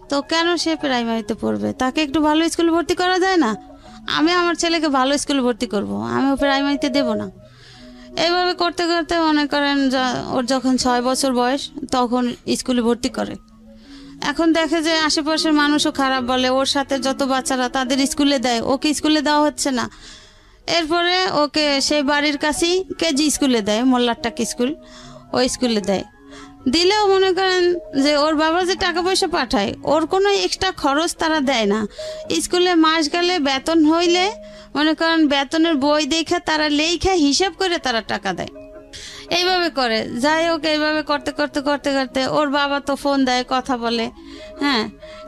S1: তো কেন সে প্রাইমারিতে পড়বে? তাকে একটু ভালো স্কুলে ভর্তি করা যায় না? আমি আমার ছেলেকে ভালো স্কুলে ভর্তি করব, আমি প্রাইমারিতে দেব না। এইভাবে করতে করতে মনে করেন ওর যখন 6 বছর বয়স তখন স্কুলে ভর্তি করে। এখন দেখে যে আশেপাশের মানুষও খারাপ বলে, ওর সাথে যত বাচ্চারা তাদের স্কুলে দেয়, ওকে স্কুলে দেওয়া হচ্ছে না। এরপরে ওকে সেই বাড়ির কাছেই কেজি স্কুলে দেয়, মোল্লারটাক স্কুল, ওই স্কুলে দেয়। দিলেও মনে করেন যে ওর বাবা যে টাকা পয়সা পাঠায়, ওর কোনো এক্সট্রা খরচ তারা দেয় না। স্কুলে মাস গেলে বেতন হইলে মনে করেন বেতনের বই দেখে তারা লেখা হিসাব করে তারা টাকা দেয়। এইভাবে করে, যাই হোক এইভাবে করতে করতে করতে করতে ওর বাবা তো ফোন দেয়, কথা বলে। হ্যাঁ,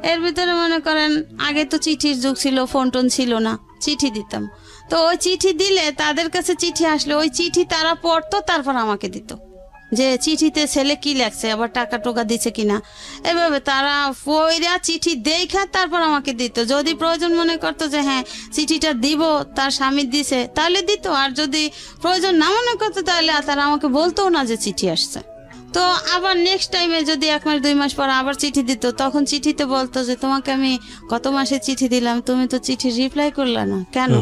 S1: এর ভিতরে মনে করেন আগে তো চিঠির যুগ ছিল, ফোন টোন ছিল না, চিঠি দিতাম। তো ওই চিঠি দিলে তাদের কাছে চিঠি আসলে ওই চিঠি তারা পড়তো, তারপর আমাকে দিত যে চিঠিতে ছেলে কি লেখছে, আবার টাকা টোকা দিচ্ছে কিনা। এভাবে তারা পয়রা চিঠি দেখা তারপর আমাকে দিত। যদি প্রয়োজন মনে করতো যে হ্যাঁ চিঠিটা দিব, তার স্বামী দিছে, তাহলে দিত। আর যদি প্রয়োজন না মনে করতো তাহলে তারা আমাকে বলতো না যে চিঠি আসছে। তো আবার নেক্সট টাইমে যদি 1 মাস 2 মাস পর আবার চিঠি দিত, তখন চিঠিতে বলতো যে তোমাকে আমি গত মাসে চিঠি দিলাম, তুমি তো চিঠি রিপ্লাই করলে না কেন?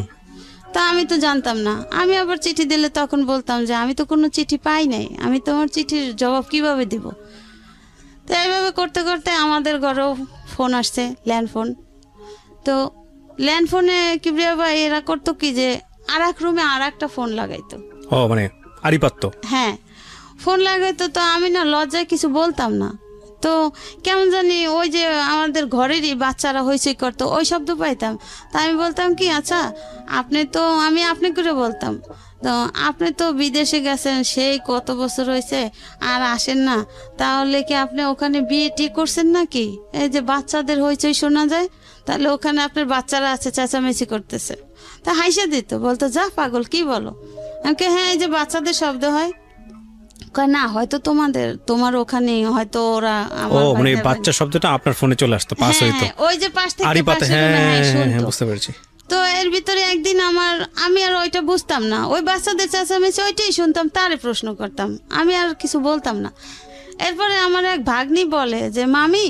S1: তা আমি তো জানতাম না। আমি আবার চিঠি দিলে তখন বলতাম যে আমি তো কোনো চিঠি পাই নাই, আমি তোমার চিঠির জবাব কিভাবে দিব? তো এইভাবে করতে করতে আমাদের ঘরেও ফোন আসছে, ল্যান্ড ফোন। তো ল্যান্ড ফোনে কিবরিয়া ভাই এরা করতো কি যে আর এক রুমে আর একটা ফোন লাগাইতো।
S2: ও মানে আরিপাত্ত?
S1: হ্যাঁ, ফোন লাগাইতো। তো আমি না লজ্জায় কিছু বলতাম না। তো কেমন জানি ওই যে আমাদের ঘরেরই বাচ্চারা হইচই করতো, ওই শব্দ পাইতাম। তা আমি বলতাম কি, আচ্ছা আমি আপনি করে বলতাম, তো আপনি তো বিদেশে গেছেন সেই কত বছর হয়েছে আর আসেন না, তাহলে কি আপনি ওখানে বিয়ে টি করছেন নাকি? এই যে বাচ্চাদের হইচই শোনা যায়, তাহলে ওখানে আপনার বাচ্চারা আছে চেঁচামেচি করতেছে। তা হাইসা দিত, বলতো যা পাগল কি বলো? আমাকে হ্যাঁ এই যে বাচ্চাদের শব্দ হয়। না হয়তো তোমার ওখানে হয়তো ওরা
S2: মানে বাচ্চা শব্দটা আপনার ফোনে চলে আসতো, পাস হইতো,
S1: ওই যে পাশ থেকে
S2: আরিপাতে। হ্যাঁ, বুঝতে পেরেছি।
S1: তো এর ভিতরে একদিন আমি আর ওইটা বুঝতাম না, ওই বাচ্চাদের চেঁচামেচি ওইটাই শুনতাম, তারে প্রশ্ন করতাম, আমি আর কিছু বলতাম না। এরপরে আমার এক ভাগ্নি বলে যে মামি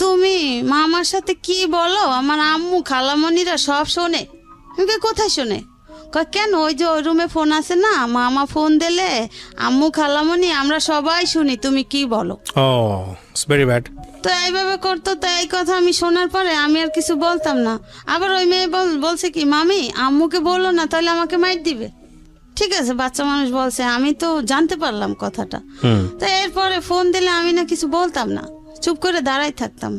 S1: তুমি মামার সাথে কি বলো, আমার আম্মু খালামণিরা সব শোনে। আমি কোথায় শোনে? কেন ওই যে ওই রুমে ফোন আছে না, মামা ফোন দিলে আম্মু খালামণি আমরা সবাই শুনি, তুমি কি বলো?
S2: ও ইটস ভেরি ব্যাড।
S1: তো এইভাবে করতো। তো এই কথা আমি শোনার পরে আমি আর কিছু বলতাম না। আবার ওই মেয়ে বলছে কি মামি আম্মুকে বললো না, তাহলে আমাকে মাইর দিবে। ঠিক আছে, বাচ্চা মানুষ বলছে, আমি তো জানতে পারলাম কথাটা। তো এরপরে ফোন দিলে আমি না কিছু বলতাম না, চুপ করে দাঁড়াই থাকতাম।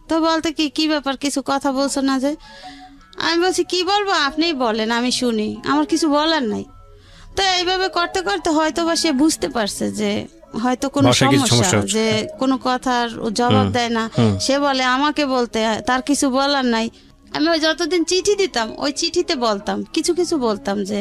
S1: তো বলতে কি ব্যাপার, কিছু কথা বলছো না যে? আমি বলছি কি বলবো আপনিই বলেন, আমি শুনি, আমার কিছু বলার নাই। তো এইভাবে করতে করতে হয়তো বা সে বুঝতে পারছে যে হয়তো কোনো সমস্যা, যে কোনো কথার জবাব দেয় না। সে বলে আমাকে বলতে, তার কিছু বলার নাই। আমি ওই যতদিন চিঠি দিতাম ওই চিঠিতে বলতাম, কিছু কিছু বলতাম যে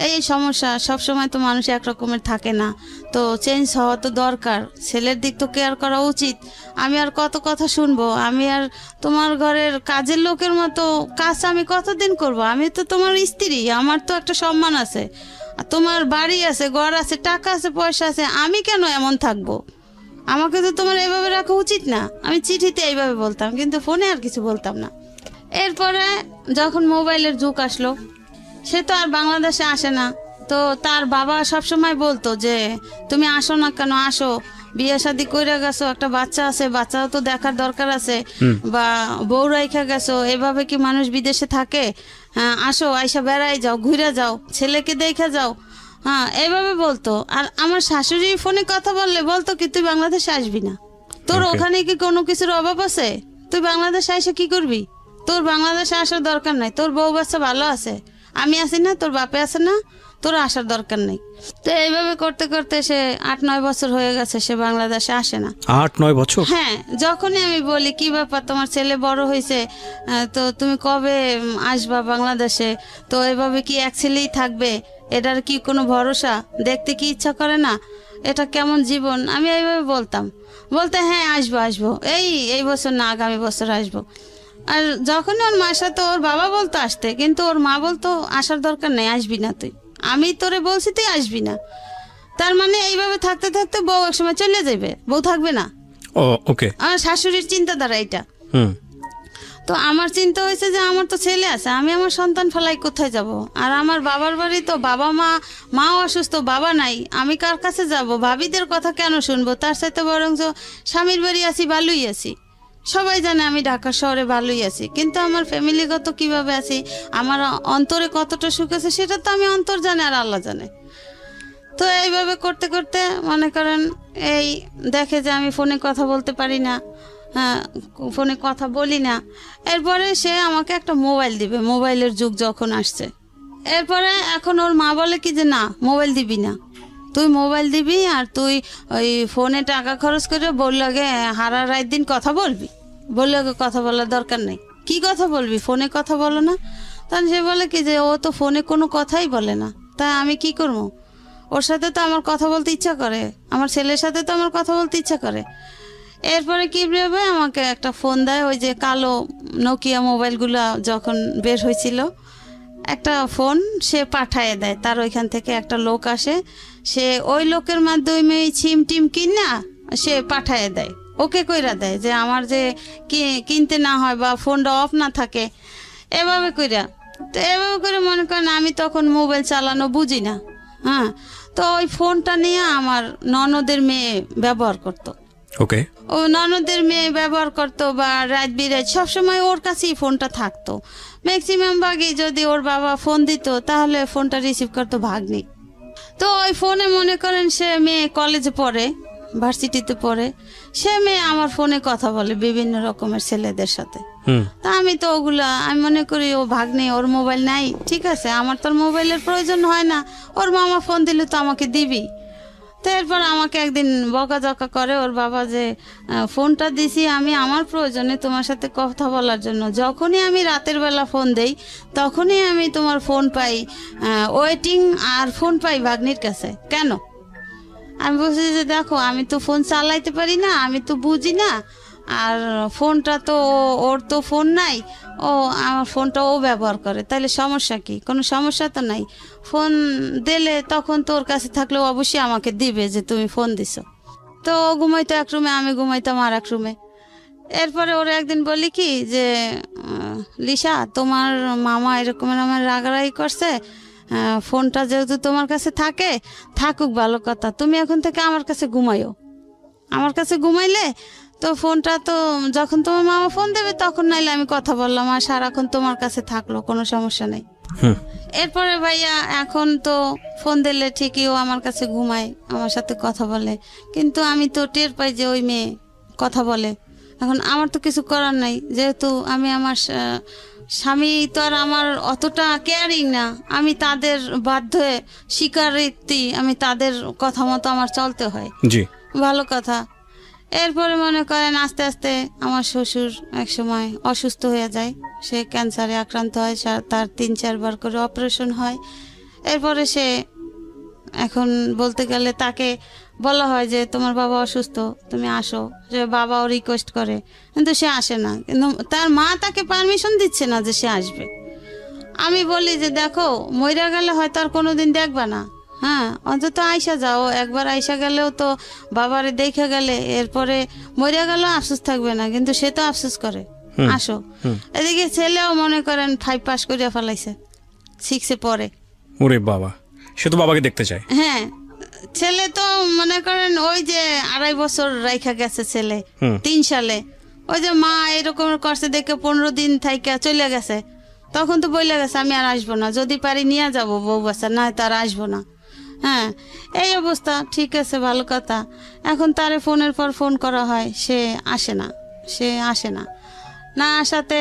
S1: এই সমস্যা, সব সময় তো মানুষ একরকমের থাকে না, তো চেঞ্জ হওয়া তো দরকার, ছেলের দিক তো কেয়ার করা উচিত। আমি আর কত কথা শুনবো? আমি আর তোমার ঘরের কাজের লোকের মতো কাজ আমি কতদিন করব? আমি তো তোমার স্ত্রী, আমার তো একটা সম্মান আছে, তোমার বাড়ি আছে, ঘর আছে, টাকা আছে, পয়সা আছে, আমি কেন এমন থাকবো? আমাকে তো তোমার এইভাবে রাখা উচিত না। আমি চিঠিতে এইভাবে বলতাম, কিন্তু ফোনে আর কিছু বলতাম না। এরপরে যখন মোবাইলের যুগ আসলো, সে তো আর বাংলাদেশে আসে না। তো তার বাবা সবসময় বলতো যে তুমি আসো না কেন, আসো, বিয়ে শাদী কইরা গেছো, একটা বাচ্চা আছে, বাচ্চাও তো দেখার দরকার আছে, বা বউ রাইখা গেছো, এভাবে কি মানুষ বিদেশে থাকে? আসো, আইসা বেড়াই যাও, ঘুরে যাও, ছেলেকে দেখা যাও, হ্যাঁ এইভাবে বলতো। আর আমার শাশুড়ি ফোনে কথা বললে বলতো কি, তুই বাংলাদেশে আসবি না, তোর ওখানে কি কোনো কিছুর অভাব আছে? তুই বাংলাদেশে এসে কি করবি? তোর বাংলাদেশে আসার দরকার নাই, তোর বউ বাচ্চা ভালো আছে, আমি আছি না, তোর বাপে আছে না, তোর আসার দরকার নেই। তো এইভাবে করতে করতে সে 8-9 বছর হয়ে গেছে, সে বাংলাদেশে আসে না।
S2: 8-9 বছর?
S1: হ্যাঁ, যখনই আমি বলি কি ব্যাপার, তোমার ছেলে বড় হয়েছে, তো তুমি কবে আসবা বাংলাদেশে? তো এভাবে কি এক ছেলেই থাকবে? এটার কি কোনো ভরসা? দেখতে কি ইচ্ছা করে না? এটা কেমন জীবন? আমি এইভাবে বলতাম, বলতে হ্যাঁ আসবো আসবো, এই বছর না আগামী বছর আসবো। আর যখন ওর মার সাথে ওর বাবা বলতো আসতে, কিন্তু ওর মা বলতো আসার দরকার নেই, আসবি না তুই, আমি তোরে বলছি তুই আসবি না। তার মানে এইভাবে থাকতে থাকতে বউ একসময় চলে যাবে, বউ থাকবে না।
S2: ও ওকে।
S1: আমার শাশুড়ির চিন্তাধারা এটা। তো আমার চিন্তা হয়েছে যে আমার তো ছেলে আছে, আমি আমার সন্তান ফেলাই কোথায় যাব? আর আমার বাবার বাড়ি তো বাবা মাও অসুস্থ, বাবা নাই, আমি কার কাছে যাব? ভাবিদের কথা কেন শুনবো? তার সাথে বরং স্বামীর বাড়ি আছি, ভালোই আছি, সবাই জানে আমি ঢাকা শহরে ভালোই আছি, কিন্তু আমার ফ্যামিলিগত কিভাবে আছি, আমার অন্তরে কতটা সুখ আছে, সেটা তো আমি অন্তর জানে আর আল্লাহ জানে। তো এইভাবে করতে করতে মনে করেন এই দেখে যে আমি ফোনে কথা বলতে পারি না, হ্যাঁ ফোনে কথা বলি না, এরপরে সে আমাকে একটা মোবাইল দিবে, মোবাইলের যুগ যখন আসছে। এরপরে এখন ওর মা বলে কি যে না, মোবাইল দিবি না, তুই মোবাইল দিবি আর তুই ওই ফোনে টাকা খরচ করে বললাগে হারা রাত দিন কথা বলবি, বললাগে কথা বলার দরকার নেই, কি কথা বলবি, ফোনে কথা বলো না। তখন সে বলে কি যে ও তো ফোনে কোনো কথাই বলে না, তাই আমি কি করবো? ওর সাথে তো আমার কথা বলতে ইচ্ছা করে, আমার ছেলের সাথে তো আমার কথা বলতে ইচ্ছা করে। এরপরে কি ভেবে আমাকে একটা ফোন দেয়, ওই যে কালো নোকিয়া মোবাইলগুলো যখন বের হয়েছিল, একটা ফোন সে পাঠায় দেয়, তার ওইখান থেকে একটা লোক আসে, সে ওই লোকের মাধ্যমে সিম টিম কিনা সে পাঠায় দেয়, ওকে কইরা দেয় যে আমার যে কিনতে না হয় বা ফোনটা অফ না থাকে, এভাবে কইরা। তো এভাবে করে মনে করেন আমি তখন মোবাইল চালানো বুঝি না, হ্যাঁ। তো ওই ফোনটা নিয়ে আমার ননদের মেয়ে ব্যবহার করতো।
S2: ওকে।
S1: ও ননদের মেয়ে ব্যবহার করতো, বা রাত বিরাত সবসময় ওর কাছেই ফোনটা থাকতো। ম্যাক্সিমাম ভাগে যদি ওর বাবা ফোন দিত তাহলে ফোনটা রিসিভ করতো ভাগ্নি। তো ওই ফোনে মনে করেন সে মেয়ে কলেজে পড়ে, ভার্সিটিতে পড়ে, সে মেয়ে আমার ফোনে কথা বলে বিভিন্ন রকমের ছেলেদের সাথে। তা আমি তো ওগুলা আমি মনে করি ও ভাগ্নি, ওর মোবাইল নাই, ঠিক আছে, আমার তো মোবাইলের প্রয়োজন হয় না, ওর মামা ফোন দিলে তো আমাকে দিবি। তো এরপর আমাকে একদিন বকাঝকা করে ওর বাবা যে ফোনটা দিছি আমি আমার প্রয়োজনে তোমার সাথে কথা বলার জন্য, যখনই আমি রাতের বেলা ফোন দেই তখনই আমি তোমার ফোন পাই ওয়েটিং, আর ফোন পাই ভাগ্নির কাছে, কেন? আমি বলছি যে দেখো আমি তো ফোন চালাইতে পারি না, আমি তো বুঝি না, আর ফোনটা তো ওর তো ফোন নাই, ও আমার ফোনটা ও ব্যবহার করে, তাহলে সমস্যা কি? কোনো সমস্যা তো নাই, ফোন দিলে তখন তো ওর কাছে থাকলে অবশ্যই আমাকে দিবে যে তুমি ফোন দিছো। তো ও ঘুমাইতো এক রুমে, আমি ঘুমাইতাম আর এক রুমে। এরপরে ওরা একদিন বলি কি যে লিসা, তোমার মামা এরকম আমার রাগারাগি করছে, ফোনটা যেহেতু তোমার কাছে থাকুক ভালো কথা, তুমি এখন থেকে আমার কাছে ঘুমাইও, আমার কাছে ঘুমাইলে তো ফোনটা তো যখন তোমার মামা ফোন দেবে তখন নাইলে আমি কথা বললাম, আর সারাক্ষণ তোমার কাছে থাকলো, কোনো সমস্যা নেই। এরপরে ভাইয়া এখন তো ফোন দিলে ঠিকই ও আমার কাছে ঘুমায়, আমার সাথে কথা বলে, কিন্তু আমি তো টের পাই যে ওই মেয়ে কথা বলে। এখন আমার তো কিছু করার নাই, যেহেতু আমি আমার স্বামী তো আর আমার অতটা কেয়ারিং না, আমি তাদের বাধ্যে স্বীকারোক্তি, আমি তাদের কথা মতো আমার চলতে হয়।
S2: জি,
S1: ভালো কথা। এরপরে মনে করেন আস্তে আস্তে আমার শ্বশুর এক সময় অসুস্থ হয়ে যায়, সে ক্যান্সারে আক্রান্ত হয়, তার 3-4 বার করে অপারেশন হয়। এরপরে সে এখন বলতে গেলে তাকে বলা হয় যে তোমার বাবা অসুস্থ, তুমি আসো, যে বাবাও রিকোয়েস্ট করে, কিন্তু সে আসে না, কিন্তু তার মা তাকে পারমিশন দিচ্ছে না যে সে আসবে। আমি বলি যে দেখো মইরা গেলে হয়তো আর কোনোদিন দেখবা না, হ্যাঁ অন্তত আইসা যাও, একবার আইসা গেলেও তো বাবারে দেখে গেলে, এরপরে মইরা গেলেও আফসোস থাকবে না, কিন্তু সে তো আফসোস করে, আসো। এদিকে ছেলেও মনে করেন 5 পাস করিয়া ফেলাইছে, 6-এ পড়ে।
S2: ওরে বাবা, সে তো বাবাকে দেখতে চায়।
S1: হ্যাঁ, ছেলে তো মনে করেন ওই যে 2.5 বছর রাইখা গেছে ছেলে 3 সালে, ওই যে মা এরকম করছে দেখে 15 দিন থাইকা চলে গেছে, তখন তো বইলে গেছে আমি আর আসবো না, যদি পারি নিয়ে যাবো বউ বাচ্চা, না তার আসবো না। হ্যাঁ, এই অবস্থা। ঠিক আছে, ভালো কথা। এখন তারে ফোনের পর ফোন করা হয়, সে আসে না। না আসাতে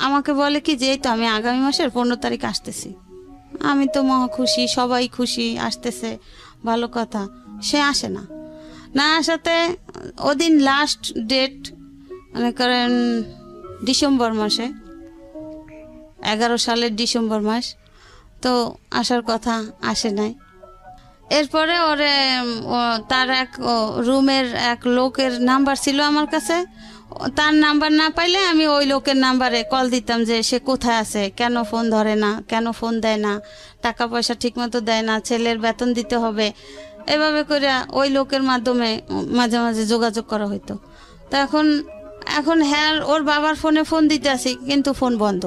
S1: আমাকে বলে কি যে এই তো আমি আগামী মাসের 15 তারিখ আসতেছি। আমি তো মহা খুশি, সবাই খুশি, আসতেছে, ভালো কথা। সে আসে না। না আসাতে ওদিন লাস্ট ডেট মনে করেন ডিসেম্বর মাসে, 11 সালের ডিসেম্বর মাস, তো আসার কথা, আসে নাই। এরপরে তার এক রুমের এক লোকের নাম্বার ছিল আমার কাছে, তার নাম্বার না পাইলে আমি ওই লোকের নাম্বারে কল দিতাম যে সে কোথায় আছে, কেন ফোন ধরে না, কেন ফোন দেয় না, টাকা পয়সা ঠিকমতো দেয় না, ছেলের বেতন দিতে হবে, এভাবে করে ওই লোকের মাধ্যমে মাঝে মাঝে যোগাযোগ করা হইতো। তো এখন হ্যাঁ ওর বাবার ফোনে ফোন দিতে আসি, কিন্তু ফোন বন্ধ।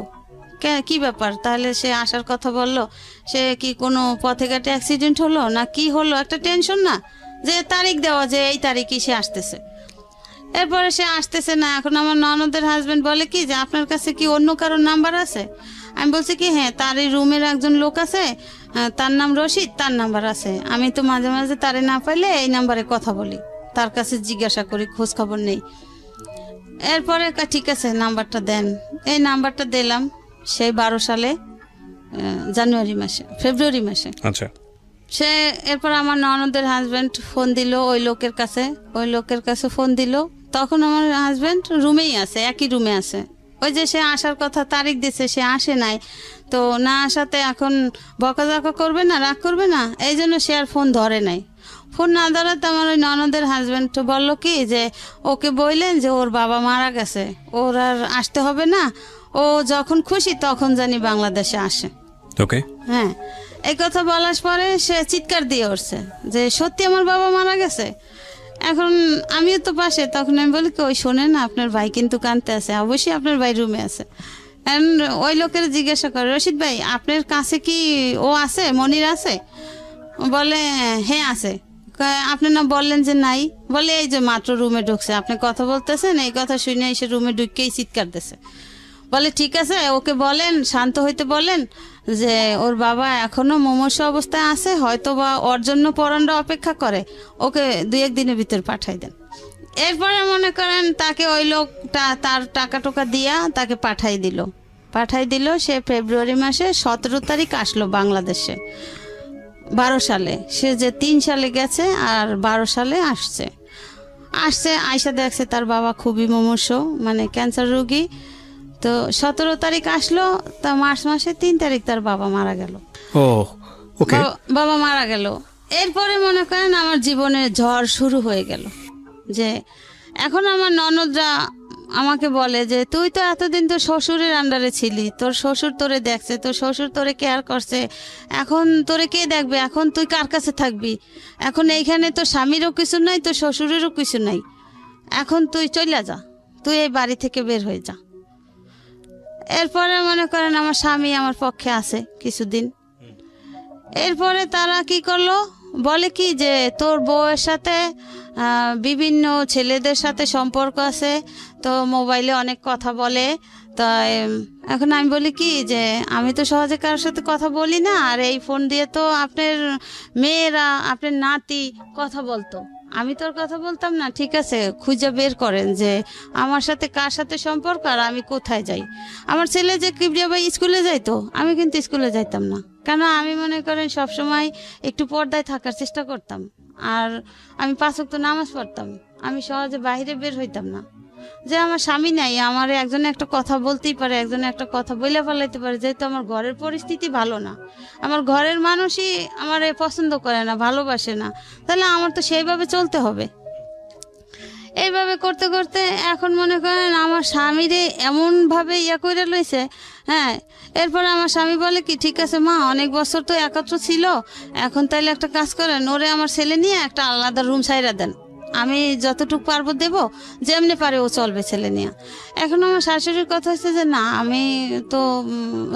S1: কি ব্যাপার? তাহলে সে আসার কথা বললো, সে কি কোনো পথে ঘাটে অ্যাক্সিডেন্ট হলো না কি হলো, একটা টেনশন না, যে তারিখ দেওয়া যে এই তারিখে সে আসতেছে। এরপরে সে আসতেছে না। এখন আমার ননদের হাজবেন্ড বলে কি যে আপনার কাছে কি অন্য কারোর নাম্বার আছে? আমি বলছি কি হ্যাঁ, তার এই রুমের একজন লোক আছে, তার নাম রশিদ, তার নাম্বার আছে। আমি তো মাঝে মাঝে তারে না পাইলে এই নাম্বারে কথা বলি, তার কাছে জিজ্ঞাসা করি, খোঁজ খবর নেই। এরপরে ঠিক আছে নাম্বারটা দেন। এই নাম্বারটা দিলাম সেই 12 সালে ফেব্রুয়ারি মাসে।
S2: আচ্ছা।
S1: সে এরপর আমার ননদের হাজবেন্ড ফোন দিল ওই লোকের কাছে ফোন দিল। তখন আমার হাজবেন্ড রুমেই আছে, একই রুমে আছে। ওই যে সে আসার কথা তারিখ দিছে, সে আসে নাই, তো না আসাতে এখন বকাঝকা করবে না, রাগ করবে না, এই জন্য সে আর ফোন ধরে নাই। ফোন না ধরাতে আমার ওই ননদের হাজবেন্ড বললো কি যে ওকে বললেন যে ওর বাবা মারা গেছে, ওর আর আসতে হবে না, ও যখন খুশি তখন জানি বাংলাদেশে আসে।
S2: ওকে।
S1: হ্যাঁ, এই কথা বলার পরে সে চিৎকার দিয়ে উঠছে যে সত্যি আমার বাবা মারা গেছে। এখন আমিও তো পাশে, তখন আমি বলি কি ওই শোনেন না, আপনার ভাই কিন্তু কাঁদতে আছে, অবশ্যই আপনার ভাই রুমে আছে। ওই লোকের জিজ্ঞাসা করে রশিদ ভাই আপনার কাছে কি ও আছে, মনির আছে? বলে হ্যাঁ আছে। আপনি না বললেন যে নাই? বলে এই যে মাত্র রুমে ঢুকছে, আপনি কথা বলতেছেন, এই কথা শুনে এসে রুমে ঢুকেই চিৎকার দিছে। বলে ঠিক আছে, ওকে বলেন, শান্ত হইতে বলেন যে ওর বাবা এখনো মুমূর্ষু অবস্থায় আছে, হয়তো বা ওর জন্য পরাণরা অপেক্ষা করে, ওকে 2-1 দিনের ভিতর পাঠাই দেন। এরপরে মনে করেন তাকে ওই লোকটা তার টাকা টোকা দিয়া তাকে পাঠাই দিল। সে ফেব্রুয়ারি মাসে 17 তারিখ আসলো বাংলাদেশে 12 সালে। সে যে 3 সালে গেছে আর 12 সালে আসছে আইসা দেখছে তার বাবা খুবই মুমূর্ষু, মানে ক্যান্সার রোগী। তো 17 তারিখ আসলো, তা মার্চ মাসে 3 তারিখ তার বাবা মারা গেল। বাবা মারা গেল। এরপরে মনে করেন আমার জীবনে ঝড় শুরু হয়ে গেল। যে এখন আমার ননদরা আমাকে বলে যে তুই তো এতদিন তো শ্বশুরের আন্ডারে ছিলি, তোর শ্বশুর তোরে দেখছে, তোর শ্বশুর তোরে কেয়ার করছে, এখন তোরে কে দেখবে, এখন তুই কার কাছে থাকবি? এখন এইখানে তো স্বামীরও কিছু নাই, তোর শ্বশুরেরও কিছু নাই, এখন তুই চলে যা, তুই এই বাড়ি থেকে বের হয়ে যা। এরপরে মনে করেন আমার স্বামী আমার পক্ষে আছে কিছুদিন। এরপরে তারা কি করলো, বলে কি যে তোর বউয়ের সাথে বিভিন্ন ছেলেদের সাথে সম্পর্ক আছে, তো মোবাইলে অনেক কথা বলে। তাই এখন আমি বলি কি যে আমি তো সহজে কারোর সাথে কথা বলি না, আর এই ফোন দিয়ে তো আপনার মেয়েরা, আপনার নাতি কথা বলতো, আমি তোর কথা বলতাম না। ঠিক আছে, খুঁজে বের করেন যে আমার সাথে কার সাথে সম্পর্ক আর আমি কোথায় যাই। আমার ছেলে যে কিবরিয়া ভাই স্কুলে যাইতো, আমি কিন্তু স্কুলে যাইতাম না, কেন আমি মনে করেন সবসময় একটু পর্দায় থাকার চেষ্টা করতাম, আর আমি 5 ওয়াক্ত নামাজ পড়তাম, আমি সহজে বাইরে বের হইতাম না। যে আমার স্বামী নাই, আমার একজনে একটা কথা বলতেই পারে, একজনে একটা কথা বলে ফেলাইতে পারে, যেহেতু আমার ঘরের পরিস্থিতি ভালো না, আমার ঘরের মানুষই আমার পছন্দ করে না, ভালোবাসে না, তাহলে আমার তো সেইভাবে চলতে হবে। এইভাবে করতে করতে এখন মনে করেন আমার স্বামীরে এমনভাবে করে লইছে। হ্যাঁ, এরপরে আমার স্বামী বলে কি ঠিক আছে মা, অনেক বছর তো একত্র ছিল, এখন তাইলে একটা কাজ করেন, ওরে আমার ছেলে নিয়ে একটা আলাদা রুম ছাইরা দেন, আমি যতটুকু পারবো দেব, যেমনি পারে ও চলবে ছেলে নিয়ে। এখন আমার শাশুড়ির কথা হচ্ছে যে না, আমি তো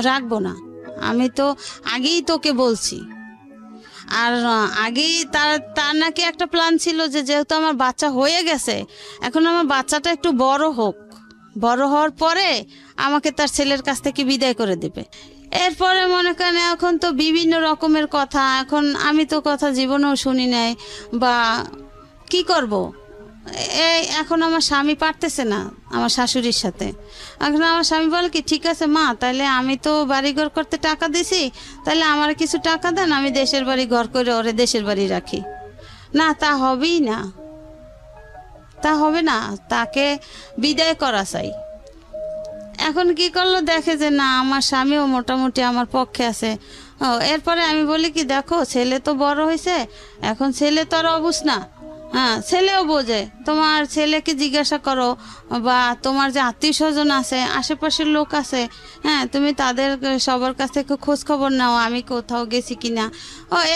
S1: রাখবো না, আমি তো আগেই তোকে বলছি, আর আগেই তার নাকি একটা প্ল্যান ছিল যে যেহেতু আমার বাচ্চা হয়ে গেছে, এখন আমার বাচ্চাটা একটু বড় হোক, বড় হওয়ার পরে আমাকে তার ছেলের কাছ থেকে বিদায় করে দেবে। এরপরে মনে করেন এখন তো বিভিন্ন রকমের কথা, এখন আমি তো কথা জীবনেও শুনি নাই বা কি করব। এখন আমার স্বামী পারতেছে না আমার শাশুড়ির সাথে। এখন আমার স্বামী বলে কি, ঠিক আছে মা, তাহলে আমি তো বাড়িঘর করতে টাকা দিছি, তাহলে আমার কিছু টাকা দেন, আমি দেশের বাড়ি ঘর করে ওরে দেশের বাড়ি রাখি। না, তা হবেই না, তা হবে না, তাকে বিদায় করা চাই। এখন কি করলো, দেখে যে না আমার স্বামীও মোটামুটি আমার পক্ষে আছে। এরপরে আমি বলি কি, দেখো ছেলে তো বড় হয়েছে, এখন ছেলে তো আর অবুঝ না, হ্যাঁ ছেলেও বোঝে। তোমার ছেলেকে জিজ্ঞাসা করো বা তোমার যে আত্মীয় স্বজন আছে, আশেপাশের লোক আছে, হ্যাঁ তুমি তাদের সবার কাছ থেকে খোঁজ খবর নাও আমি কোথাও গেছি কিনা।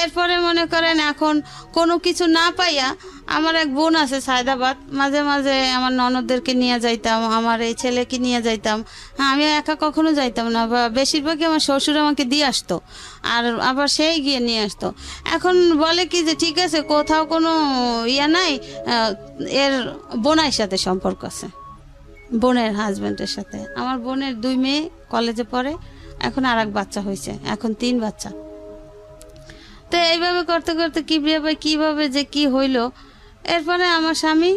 S1: এরপরে মনে করেন এখন কোনো কিছু না পাইয়া আমার এক বোন আছে সায়দাবাদ, মাঝে মাঝে আমার ননদদেরকে নিয়ে যাইতাম, আমার এই ছেলেকে নিয়ে যাইতাম। হ্যাঁ আমি একা কখনো যাইতাম না, বা বেশিরভাগই আমার শ্বশুর আমাকে দিয়ে আসতো, আর আবার সেই গিয়ে নিয়ে আসতো। এখন বলে কি যে ঠিক আছে, কোথাও কোনো ইয়া নাই, এর বোনের সাথে সম্পর্ক আছে, বোনের হাজব্যান্ডের সাথে। আমার বোনের 2 মেয়ে কলেজে পড়ে, এখন আর এক বাচ্চা হয়েছে, এখন 3 বাচ্চা। তো এইভাবে করতে করতে কিভাবে যে কি হইলো, এরপরে আমার স্বামী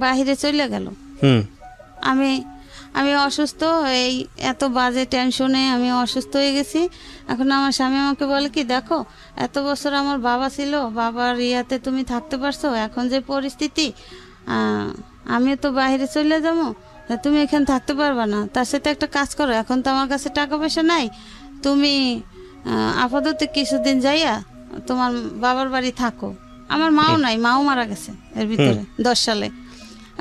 S1: বাহিরে চলে গেল। আমি অসুস্থ, এই এত বাজে টেনশনে আমি অসুস্থ হয়ে গেছি। এখন আমার স্বামী আমাকে বলে কি, দেখো এত বছর আমার বাবা ছিল, বাবার ইয়াতে তুমি থাকতে পারছো, এখন যে পরিস্থিতি আমিও তো বাইরে চলে যাবো, তুমি এখানে থাকতে পারবা না। তার সাথে একটা কাজ করো, এখন তো আমার কাছে টাকা পয়সা নাই, তুমি আপাতত কিছুদিন যাইয়া তোমার বাবার বাড়ি থাকো। আমার মাও নাই, মাও মারা গেছে এর ভিতরে 10 সালে।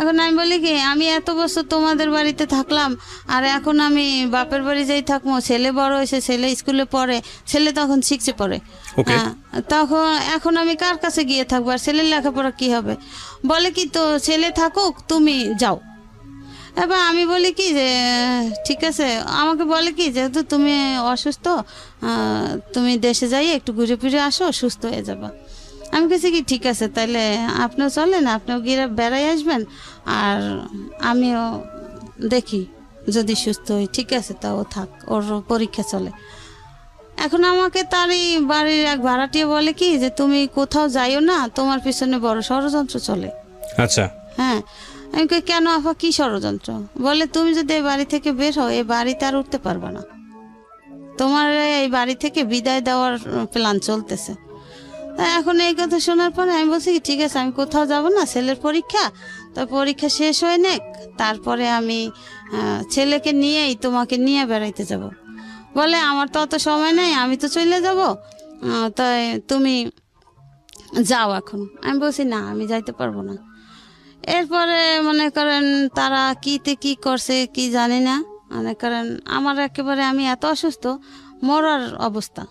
S1: এখন আমি বলি কি, আমি এত বছর তোমাদের বাড়িতে থাকলাম, আর এখন আমি বাপের বাড়ি যাই থাকবো, ছেলে বড় হয়েছে, ছেলে স্কুলে পড়ে, ছেলে তখন 6-এ পড়ে, তখন এখন আমি কার কাছে গিয়ে থাকবো, আর ছেলের লেখাপড়া কি হবে। বলে কি, তো ছেলে থাকুক, তুমি যাও। এবার আমি বলি কি যে ঠিক আছে, আমাকে বলে কি যেহেতু তুমি অসুস্থ, তুমি দেশে যাই একটু ঘুরে ফিরে আসো, সুস্থ হয়ে যাবা। আমি কেছি কি ঠিক আছে, তাহলে আপনিও চলেন, আপনিও গিয়ে বেড়াই আসবেন, আর আমিও দেখি যদি সুস্থ হই, ঠিক আছে তাও থাক, ওর পরীক্ষা চলে। এখন আমাকে তারই বাড়ির এক ভাড়াটিয়া বলে কি যে তুমি কোথাও যাইও না, তোমার পিছনে বড় ষড়যন্ত্র চলে।
S2: আচ্ছা,
S1: হ্যাঁ। আমি কই কেন আপা, কি ষড়যন্ত্র? বলে তুমি যদি এই বাড়ি থেকে বের হও, এই বাড়িতে আর উঠতে পারবে না, তোমার এই বাড়ি থেকে বিদায় দেওয়ার প্ল্যান চলতেছে। এখন এই কথা শোনার পরে আমি বলছি কি ঠিক আছে, আমি কোথাও যাব না, ছেলের পরীক্ষা, তো পরীক্ষা শেষ হয়ে নেক, তারপরে আমি ছেলেকে নিয়েই তোমাকে নিয়ে বেড়াইতে যাব। বলে আমার তো অত সময় নেই, আমি তো চলে যাব, তাই তুমি যাও এখন। আমি বলছি না, আমি যাইতে পারবো না। এরপরে মনে করেন তারা কি করছে কি জানি না, মনে করেন আমার একেবারে আমি এত অসুস্থ, মরার অবস্থা।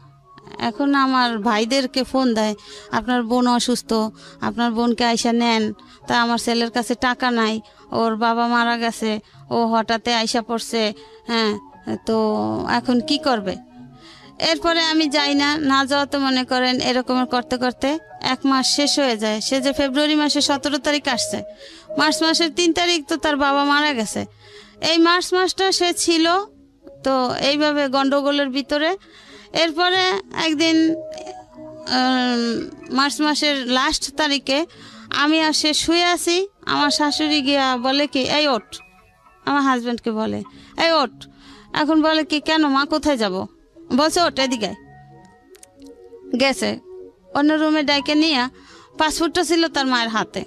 S1: এখন আমার ভাইদেরকে ফোন দেয়, আপনার বোন অসুস্থ, আপনার বোনকে আইসা নেন। তা আমার ছেলের কাছে টাকা নাই, ওর বাবা মারা গেছে, ও হঠাৎ আইসা পড়ছে, হ্যাঁ তো এখন কি করবে। এরপরে আমি যাই না যাওয়াতে মনে করেন এরকমের করতে করতে 1 মাস শেষ হয়ে যায়। সে যে ফেব্রুয়ারি মাসের 17 তারিখ আসছে, মার্চ মাসের 3 তারিখ তো তার বাবা মারা গেছে। এই মার্চ মাসটা সে ছিল তো এইভাবে গন্ডগোলের ভিতরে। এরপরে একদিন মার্চ মাসের লাস্ট তারিখে আমি আর সে শুয়ে আছি, আমার শাশুড়ি গিয়া বলে কি এই ওঠ, আমার হাজব্যান্ডকে বলে এই ওঠ। এখন বলে কি কেন মা, কোথায় যাব? বলছে ওঠ এদিকে। গেছে অন্য রুমে ডাইকে নিয়ে, পাসপোর্টটা ছিল তার মায়ের হাতে।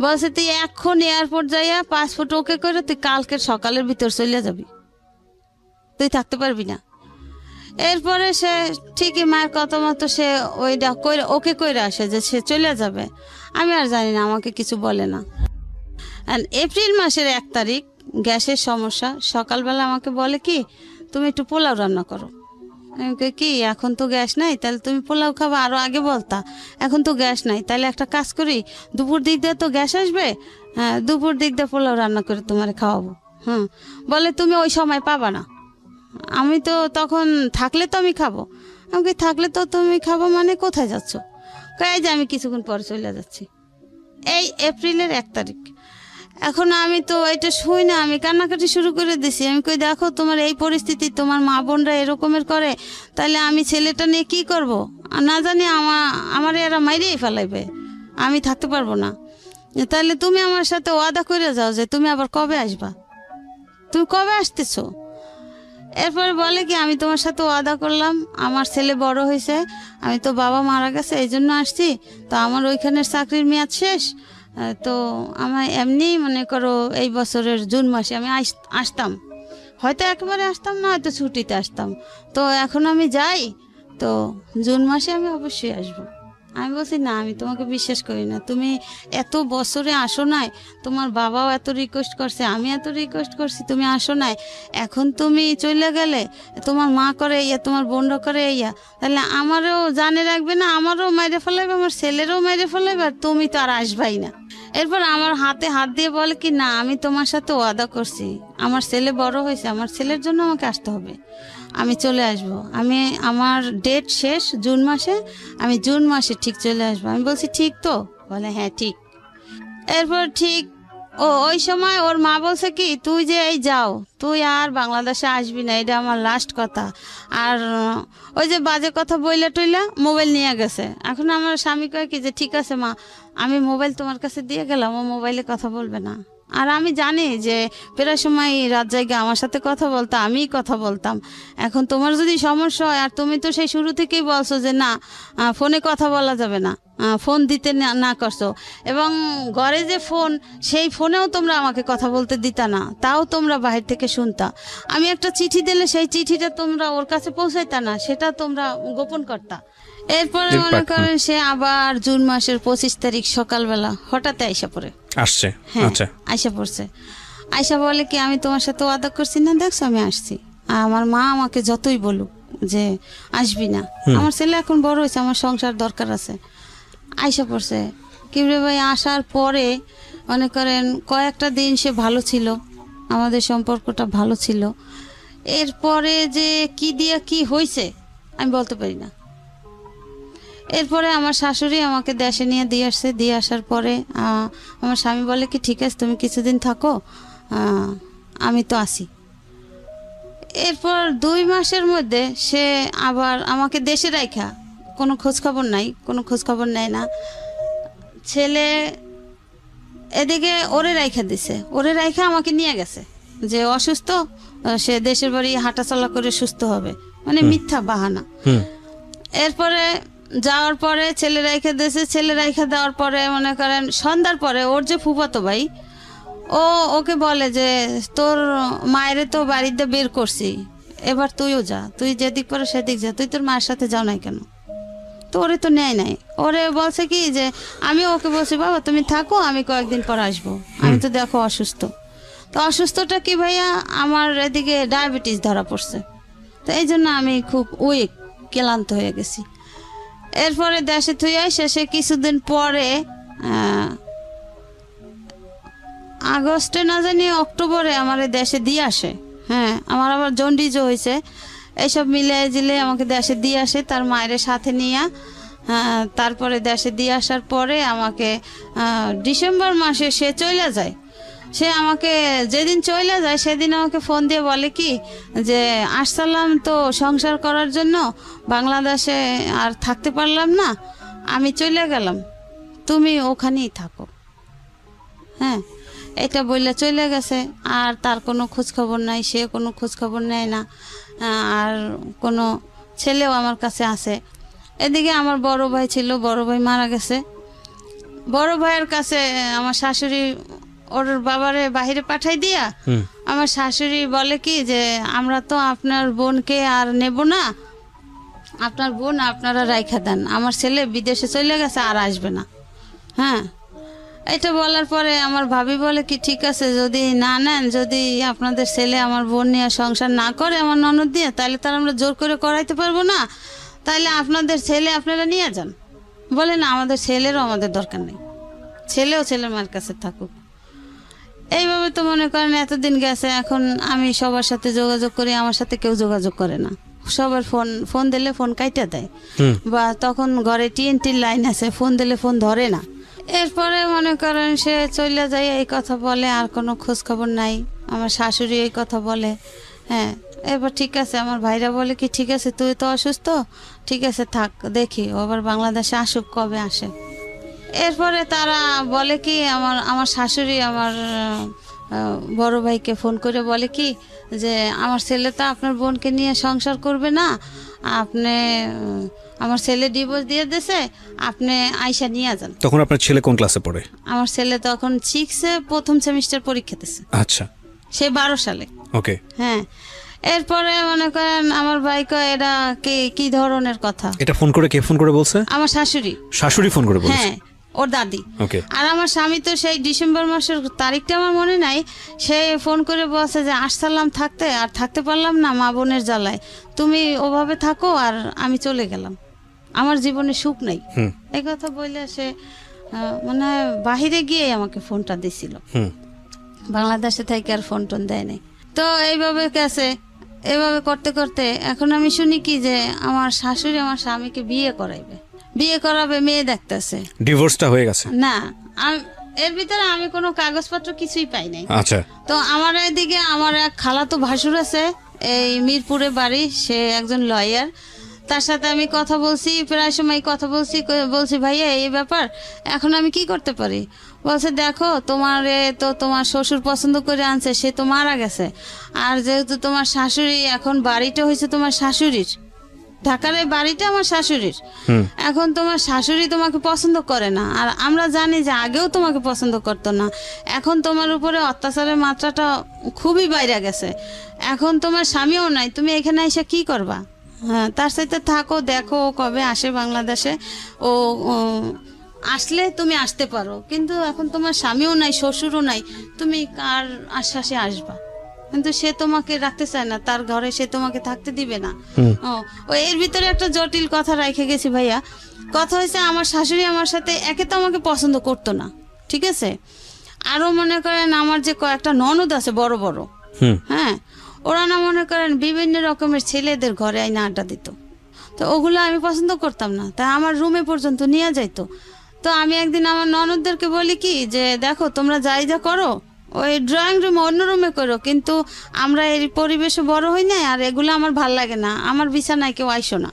S1: বলছে তুই এখন এয়ারপোর্ট যাইয়া পাসপোর্ট ওকে করে তুই কালকের সকালের ভিতর চলে যাবি, তুই থাকতে পারবি না। এরপরে সে ঠিকই মায়ের কথা মতো সে ওইটা ওকে কইরা আসে যে সে চলে যাবে। আমি আর জানি না, আমাকে কিছু বলে না। এপ্রিল মাসের 1 তারিখ গ্যাসের সমস্যা, সকালবেলা আমাকে বলে কি তুমি একটু পোলাও রান্না করো। আমি কই কি এখন তো গ্যাস নাই, তাহলে তুমি পোলাও খাবা, আরো আগে বলতা, এখন তো গ্যাস নাই, তাহলে একটা কাজ করি দুপুর দিক দিয়ে তো গ্যাস আসবে, হ্যাঁ দুপুর দিক দিয়ে পোলাও রান্না করে তোমার খাওয়াবো। বলে তুমি ওই সময় পাবা না, আমি তো তখন থাকলে তো আমি খাবো। আমাকে থাকলে তো তুমি খাবো, মানে কোথায় যাচ্ছ? কয়ে যে আমি কিছুক্ষণ পরে চলে যাচ্ছি। এই এপ্রিলের 1 তারিখ। এখন আমি তো এটা শুই না, আমি কান্নাকাটি শুরু করে দিছি। আমি কই দেখো তোমার এই পরিস্থিতি, তোমার মা বোনরা এরকমের করে, তাহলে আমি ছেলেটা নিয়ে কি করব? আর না জানি আমার এরা মাইরেই ফেলাইবে, আমি থাকতে পারবো না। তাহলে তুমি আমার সাথে ওয়াদা করে যাও যে তুমি আবার কবে আসবা, তুমি কবে আসতেছো? এরপরে বলে কি আমি তোমার সাথে ওয়াদা করলাম, আমার ছেলে বড় হয়েছে, আমি তো বাবা মারা গেছে এই জন্য আসছি, তো আমার ওইখানের চাকরির মেয়াদ শেষ, তো আমার এমনি মনে করো এই বছরের জুন মাসে আমি আসতাম, হয়তো একেবারে আসতাম না, হয়তো ছুটিতে আসতাম, তো এখন আমি যাই, তো জুন মাসে আমি অবশ্যই আসবো। আমি বলছি না, আমি তোমাকে বিশ্বাস করি না, তুমি এত বছরে আসো নাই, তোমার বাবাও এত রিকোয়েস্ট করছে, আমি এত রিকোয়েস্ট করছি, তুমি আসো নাই, এখন তুমি চলে গেলে, তোমার মা করে ইয়া, তোমার বোনরা করে ইয়া, তাহলে আমারও জানে রাখবে না, আমারও মেরে ফেলাইবে, আমার ছেলেরও মেরে ফেলাইবে, আর তুমি তো আর আসবাই না। এরপর আমার হাতে হাত দিয়ে বলে কি না, আমি তোমার সাথে ওয়াদা করছি, আমার ছেলে বড় হয়েছে, আমার ছেলের জন্য আমাকে আসতে হবে, আমি চলে আসব, আমি আমার ডেট শেষ জুন মাসে, আমি জুন মাসে ঠিক চলে আসবো। আমি বলছি ঠিক তো? বলে হ্যাঁ ঠিক। এরপর ঠিক ওই সময় ওর মা বলছে কি তুই যে এই যাও, তুই আর বাংলাদেশে আসবি না, এটা আমার লাস্ট কথা। আর ওই যে বাজে কথা বইলা টইলা মোবাইল নিয়ে গেছে। এখন আমার স্বামী কয় কি যে ঠিক আছে মা, আমি মোবাইল তোমার কাছে দিয়ে গেলাম, ও মোবাইলে কথা বলবে না। আর আমি জানি যে প্রায় সময় রাত জায়গা আমার সাথে কথা বলতো, আমিই কথা বলতাম। এখন তোমার যদি সমস্যা হয়, আর তুমি তো সেই শুরু থেকেই বলছো যে না ফোনে কথা বলা যাবে না, ফোন দিতে না করছো, এবং ঘরে যে ফোন, সেই ফোনেও তোমরা আমাকে কথা বলতে দিতা না, তাও তোমরা বাহির থেকে শুনতা। আমি একটা চিঠি দিলে সেই চিঠিটা তোমরা ওর কাছে পৌঁছাইতা না, সেটা তোমরা গোপন করতা। এরপরে মনে করেন সে আবার জুন মাসের 25 তারিখ সকালবেলা হঠাৎ আইসা পড়ে
S2: আসছে। আচ্ছা,
S1: আইসা পড়ছে। আইসা বলে কি আমি তোমার সাথে ওয়াদা করছি না, দেখছো আমি আসছি। আমার মা আমাকে যতই বলুক যে আসবি না, আমার ছেলে এখন বড় হয়েছে, আমার সংসার দরকার আছে। আইসা পড়ছে কিবরে ভাই। আসার পরে মনে করেন কয়েকটা দিন সে ভালো ছিল, আমাদের সম্পর্কটা ভালো ছিল। এরপরে যে কি দিয়া কি হয়েছে আমি বলতে পারি না। এরপরে আমার শাশুড়ি আমাকে দেশে নিয়ে দিয়ে আসছে। দিয়ে আসার পরে আমার স্বামী বলে কি ঠিক আছে তুমি কিছুদিন থাকো, আমি তো আসি। এরপর 2 মাসের মধ্যে সে আবার আমাকে দেশে রাইখা, কোনো খোঁজখবর নাই, কোনো খোঁজখবর নেয় না। ছেলে এদিকে ওরে রাইখা দিছে, ওরে রাইখা আমাকে নিয়ে গেছে যে অসুস্থ, সে দেশের বাড়ি হাঁটাচলা করে সুস্থ হবে, মানে মিথ্যা বাহানা। এরপরে যাওয়ার পরে ছেলে রাইখা দিয়েছে। ছেলে রাইখা দেওয়ার পরে মনে করেন সন্ধ্যার পরে ওর যে ফুফাতো ভাই, ওকে বলে যে তোর মায়েরে তো বাড়িতে বের করছি, এবার তুইও যা, তুই যেদিক পরে সেদিক যা, তুই তোর মায়ের সাথে যাও নাই কেন? তো ওরে তো নেয় নাই। ওরে বলছে কি যে আমি ওকে বলছি বাবা তুমি থাকো, আমি কয়েকদিন পর আসবো, আমি তো দেখো অসুস্থ। তো অসুস্থটা কি ভাইয়া, আমার এদিকে ডায়াবেটিস ধরা পড়ছে, তো এই জন্য আমি খুব উইক, ক্লান্ত হয়ে গেছি। এরপরে দেশে থুই শেষে কিছুদিন পরে আগস্টে না জানি অক্টোবরে আমার দেশে দিয়ে আসে। হ্যাঁ, আমার আবার জন্ডিসও হয়েছে। এইসব মিলে জিলে আমাকে দেশে দিয়ে আসে তার মায়ের সাথে নিয়ে। তারপরে দেশে দিয়ে আসার পরে আমাকে ডিসেম্বর মাসে সে চলে যায়। সে আমাকে যেদিন চলে যায় সেদিন আমাকে ফোন দিয়ে বলে কি যে আসসালাম তো সংসার করার জন্য, বাংলাদেশে আর থাকতে পারলাম না, আমি চলে গেলাম, তুমি ওখানেই থাকো। হ্যাঁ, এটা বললে চলে গেছে। আর তার কোনো খোঁজখবর নাই, সে কোনো খোঁজখবর নেয় না। আর কোনো ছেলেও আমার কাছে আছে। এদিকে আমার বড় ভাই ছিল, বড় ভাই মারা গেছে। বড় ভাইয়ের কাছে আমার শাশুড়ি ওর বাবারে বাহিরে পাঠাই দিয়া আমার শাশুড়ি বলে কি যে আমরা তো আপনার বোনকে আর নেব না, আপনার বোন আপনারা রাইখা দেন, আমার ছেলে বিদেশে চলে গেছে আর আসবে না। হ্যাঁ, এটা বলার পরে আমার ভাবি বলে কি ঠিক আছে যদি না নেন, যদি আপনাদের ছেলে আমার বোন নিয়ে সংসার না করে আমার ননদ দিয়ে, তাহলে তার আমরা জোর করে করাইতে পারবো না, তাহলে আপনাদের ছেলে আপনারা নিয়ে যান। বলে না, আমাদের ছেলেরও আমাদের দরকার নেই, ছেলেও ছেলের মার কাছে থাকুক। এইভাবে তো মনে করেন এতদিন গেছে। এখন আমি সবার সাথে যোগাযোগ করি, আমার সাথে কেউ যোগাযোগ করে না, সবার ফোন দিলে ফোন কাইটা দেয়, বা তখন ঘরে টিএনটির লাইন আছে, ফোন দিলে ফোন ধরে না। এরপরে মনে করেন সে চলে যায়, এই কথা বলে, আর কোনো খোঁজ খবর নাই। আমার শাশুড়ি এই কথা বলে, হ্যাঁ। এবার ঠিক আছে, আমার ভাইরা বলে কি ঠিক আছে তুই তো অসুস্থ, ঠিক আছে থাক, দেখি ও আবার বাংলাদেশে আসুক, কবে আসে। এরপরে তারা বলে কি, আমার শাশুড়ি আমার বড় ভাইকে ফোন করে বলে কি যে আমার ছেলে তো আপনার বোনকে নিয়ে সংসার করবে না, আপনি আমার ছেলে ডিভোর্স দিয়ে দিয়েছে, আপনি আয়শা নিয়ে যান।
S2: তখন আপনার ছেলে কোন ক্লাসে পড়ে?
S1: আমার ছেলে তখন 6-এ প্রথম সেমিস্টার পরীক্ষা দিতেছে।
S2: আচ্ছা,
S1: সে 12 সালে।
S2: ওকে,
S1: হ্যাঁ। এরপরে মনে করেন আমার ভাইকে এটা কি ধরনের কথা,
S2: এটা ফোন করে কে ফোন করে বলছে?
S1: আমার শাশুড়ি।
S2: শাশুড়ি ফোন করে বলছে?
S1: হ্যাঁ, ওর দাদি।
S2: ওকে।
S1: আর আমার স্বামী তো সেই ডিসেম্বর মাসের তারিখটা আমার মনে নাই, সে ফোন করে বলছে যে আসসালাম থাকতে, আর থাকতে পারলাম না মা বোনের জ্বালায়, তুমি ওভাবে থাকো আর আমি চলে গেলাম, আমার জীবনে সুখ নেই। এই কথা বলে সে মানে বাহিরে গিয়ে আমাকে ফোনটা দিছিল, বাংলাদেশে থেকে আর ফোন টোন দেয় নাই। তো এইভাবে গেছে, এইভাবে করতে করতে এখন আমি শুনি কি যে আমার শাশুড়ি আমার স্বামীকে বিয়ে করাবে, মেয়ে দেখতেছে।
S2: ডিভোর্সটা হয়ে গেছে?
S1: না, এর ভিতরে আমি কোনো কাগজপত্র কিছুই পাই নাই।
S2: আচ্ছা।
S1: তো আমার এদিকে আমার এক খালাতো ভাসুর আছে, এই মিরপুরে বাড়ি, সে একজন লয়ার। তার সাথে আমি কথা বলছি, প্রায় সময় কথা বলছি ভাইয়া এই ব্যাপার, এখন আমি কি করতে পারি? বলছে দেখো তোমার শ্বশুর পছন্দ করে আনছে, সে তো মারা গেছে, আর যেহেতু তোমার শাশুড়ি, এখন বাড়িটা হয়েছে তোমার শাশুড়ির, ঢাকার এই বাড়িটা আমার শাশুড়ির, এখন তোমার শাশুড়ি তোমাকে পছন্দ করে না, আর আমরা জানি যে আগেও তোমাকে পছন্দ করতো না, এখন তোমার উপরে অত্যাচারের মাত্রাটা খুবই বাইরে গেছে, এখন তোমার স্বামীও নাই, তুমি এখানে এসে কি করবা? হ্যাঁ, তার সাথে থাকো, দেখো কবে আসে বাংলাদেশে, ও আসলে তুমি আসতে পারো, কিন্তু এখন তোমার স্বামীও নাই, শ্বশুরও নাই, তুমি কার আশ্বাসে আসবা? কিন্তু সে তোমাকে রাখতে চায় না, তার ঘরে সে তোমাকে থাকতে দিবে না। ও এর ভিতরে একটা জটিল কথা রেখে গেছি ভাইয়া। কথা হয়েছে আমার শাশুড়ি আমার সাথে একে তো আমাকে পছন্দ করতো না, ঠিক আছে, আরো মনে করেন আমার যে কয়েকটা ননদ আছে বড় বড়, হ্যাঁ, ওরা না মনে করেন বিভিন্ন রকমের ছেলেদের ঘরে আইনা আড্ডা দিত, তো ওগুলো আমি পছন্দ করতাম না, তাই আমার রুমে পর্যন্ত নিয়ে যাইতো। তো আমি একদিন আমার ননদদেরকে বলি কি যে দেখো তোমরা যাই যা করো ওই ড্রয়িং রুমে, অন্য রুমে করো, কিন্তু আমরা এই পরিবেশে বড় হই না, আর এগুলো আমার ভাল লাগে না, আমার বিছানায় কেউ আইসো না।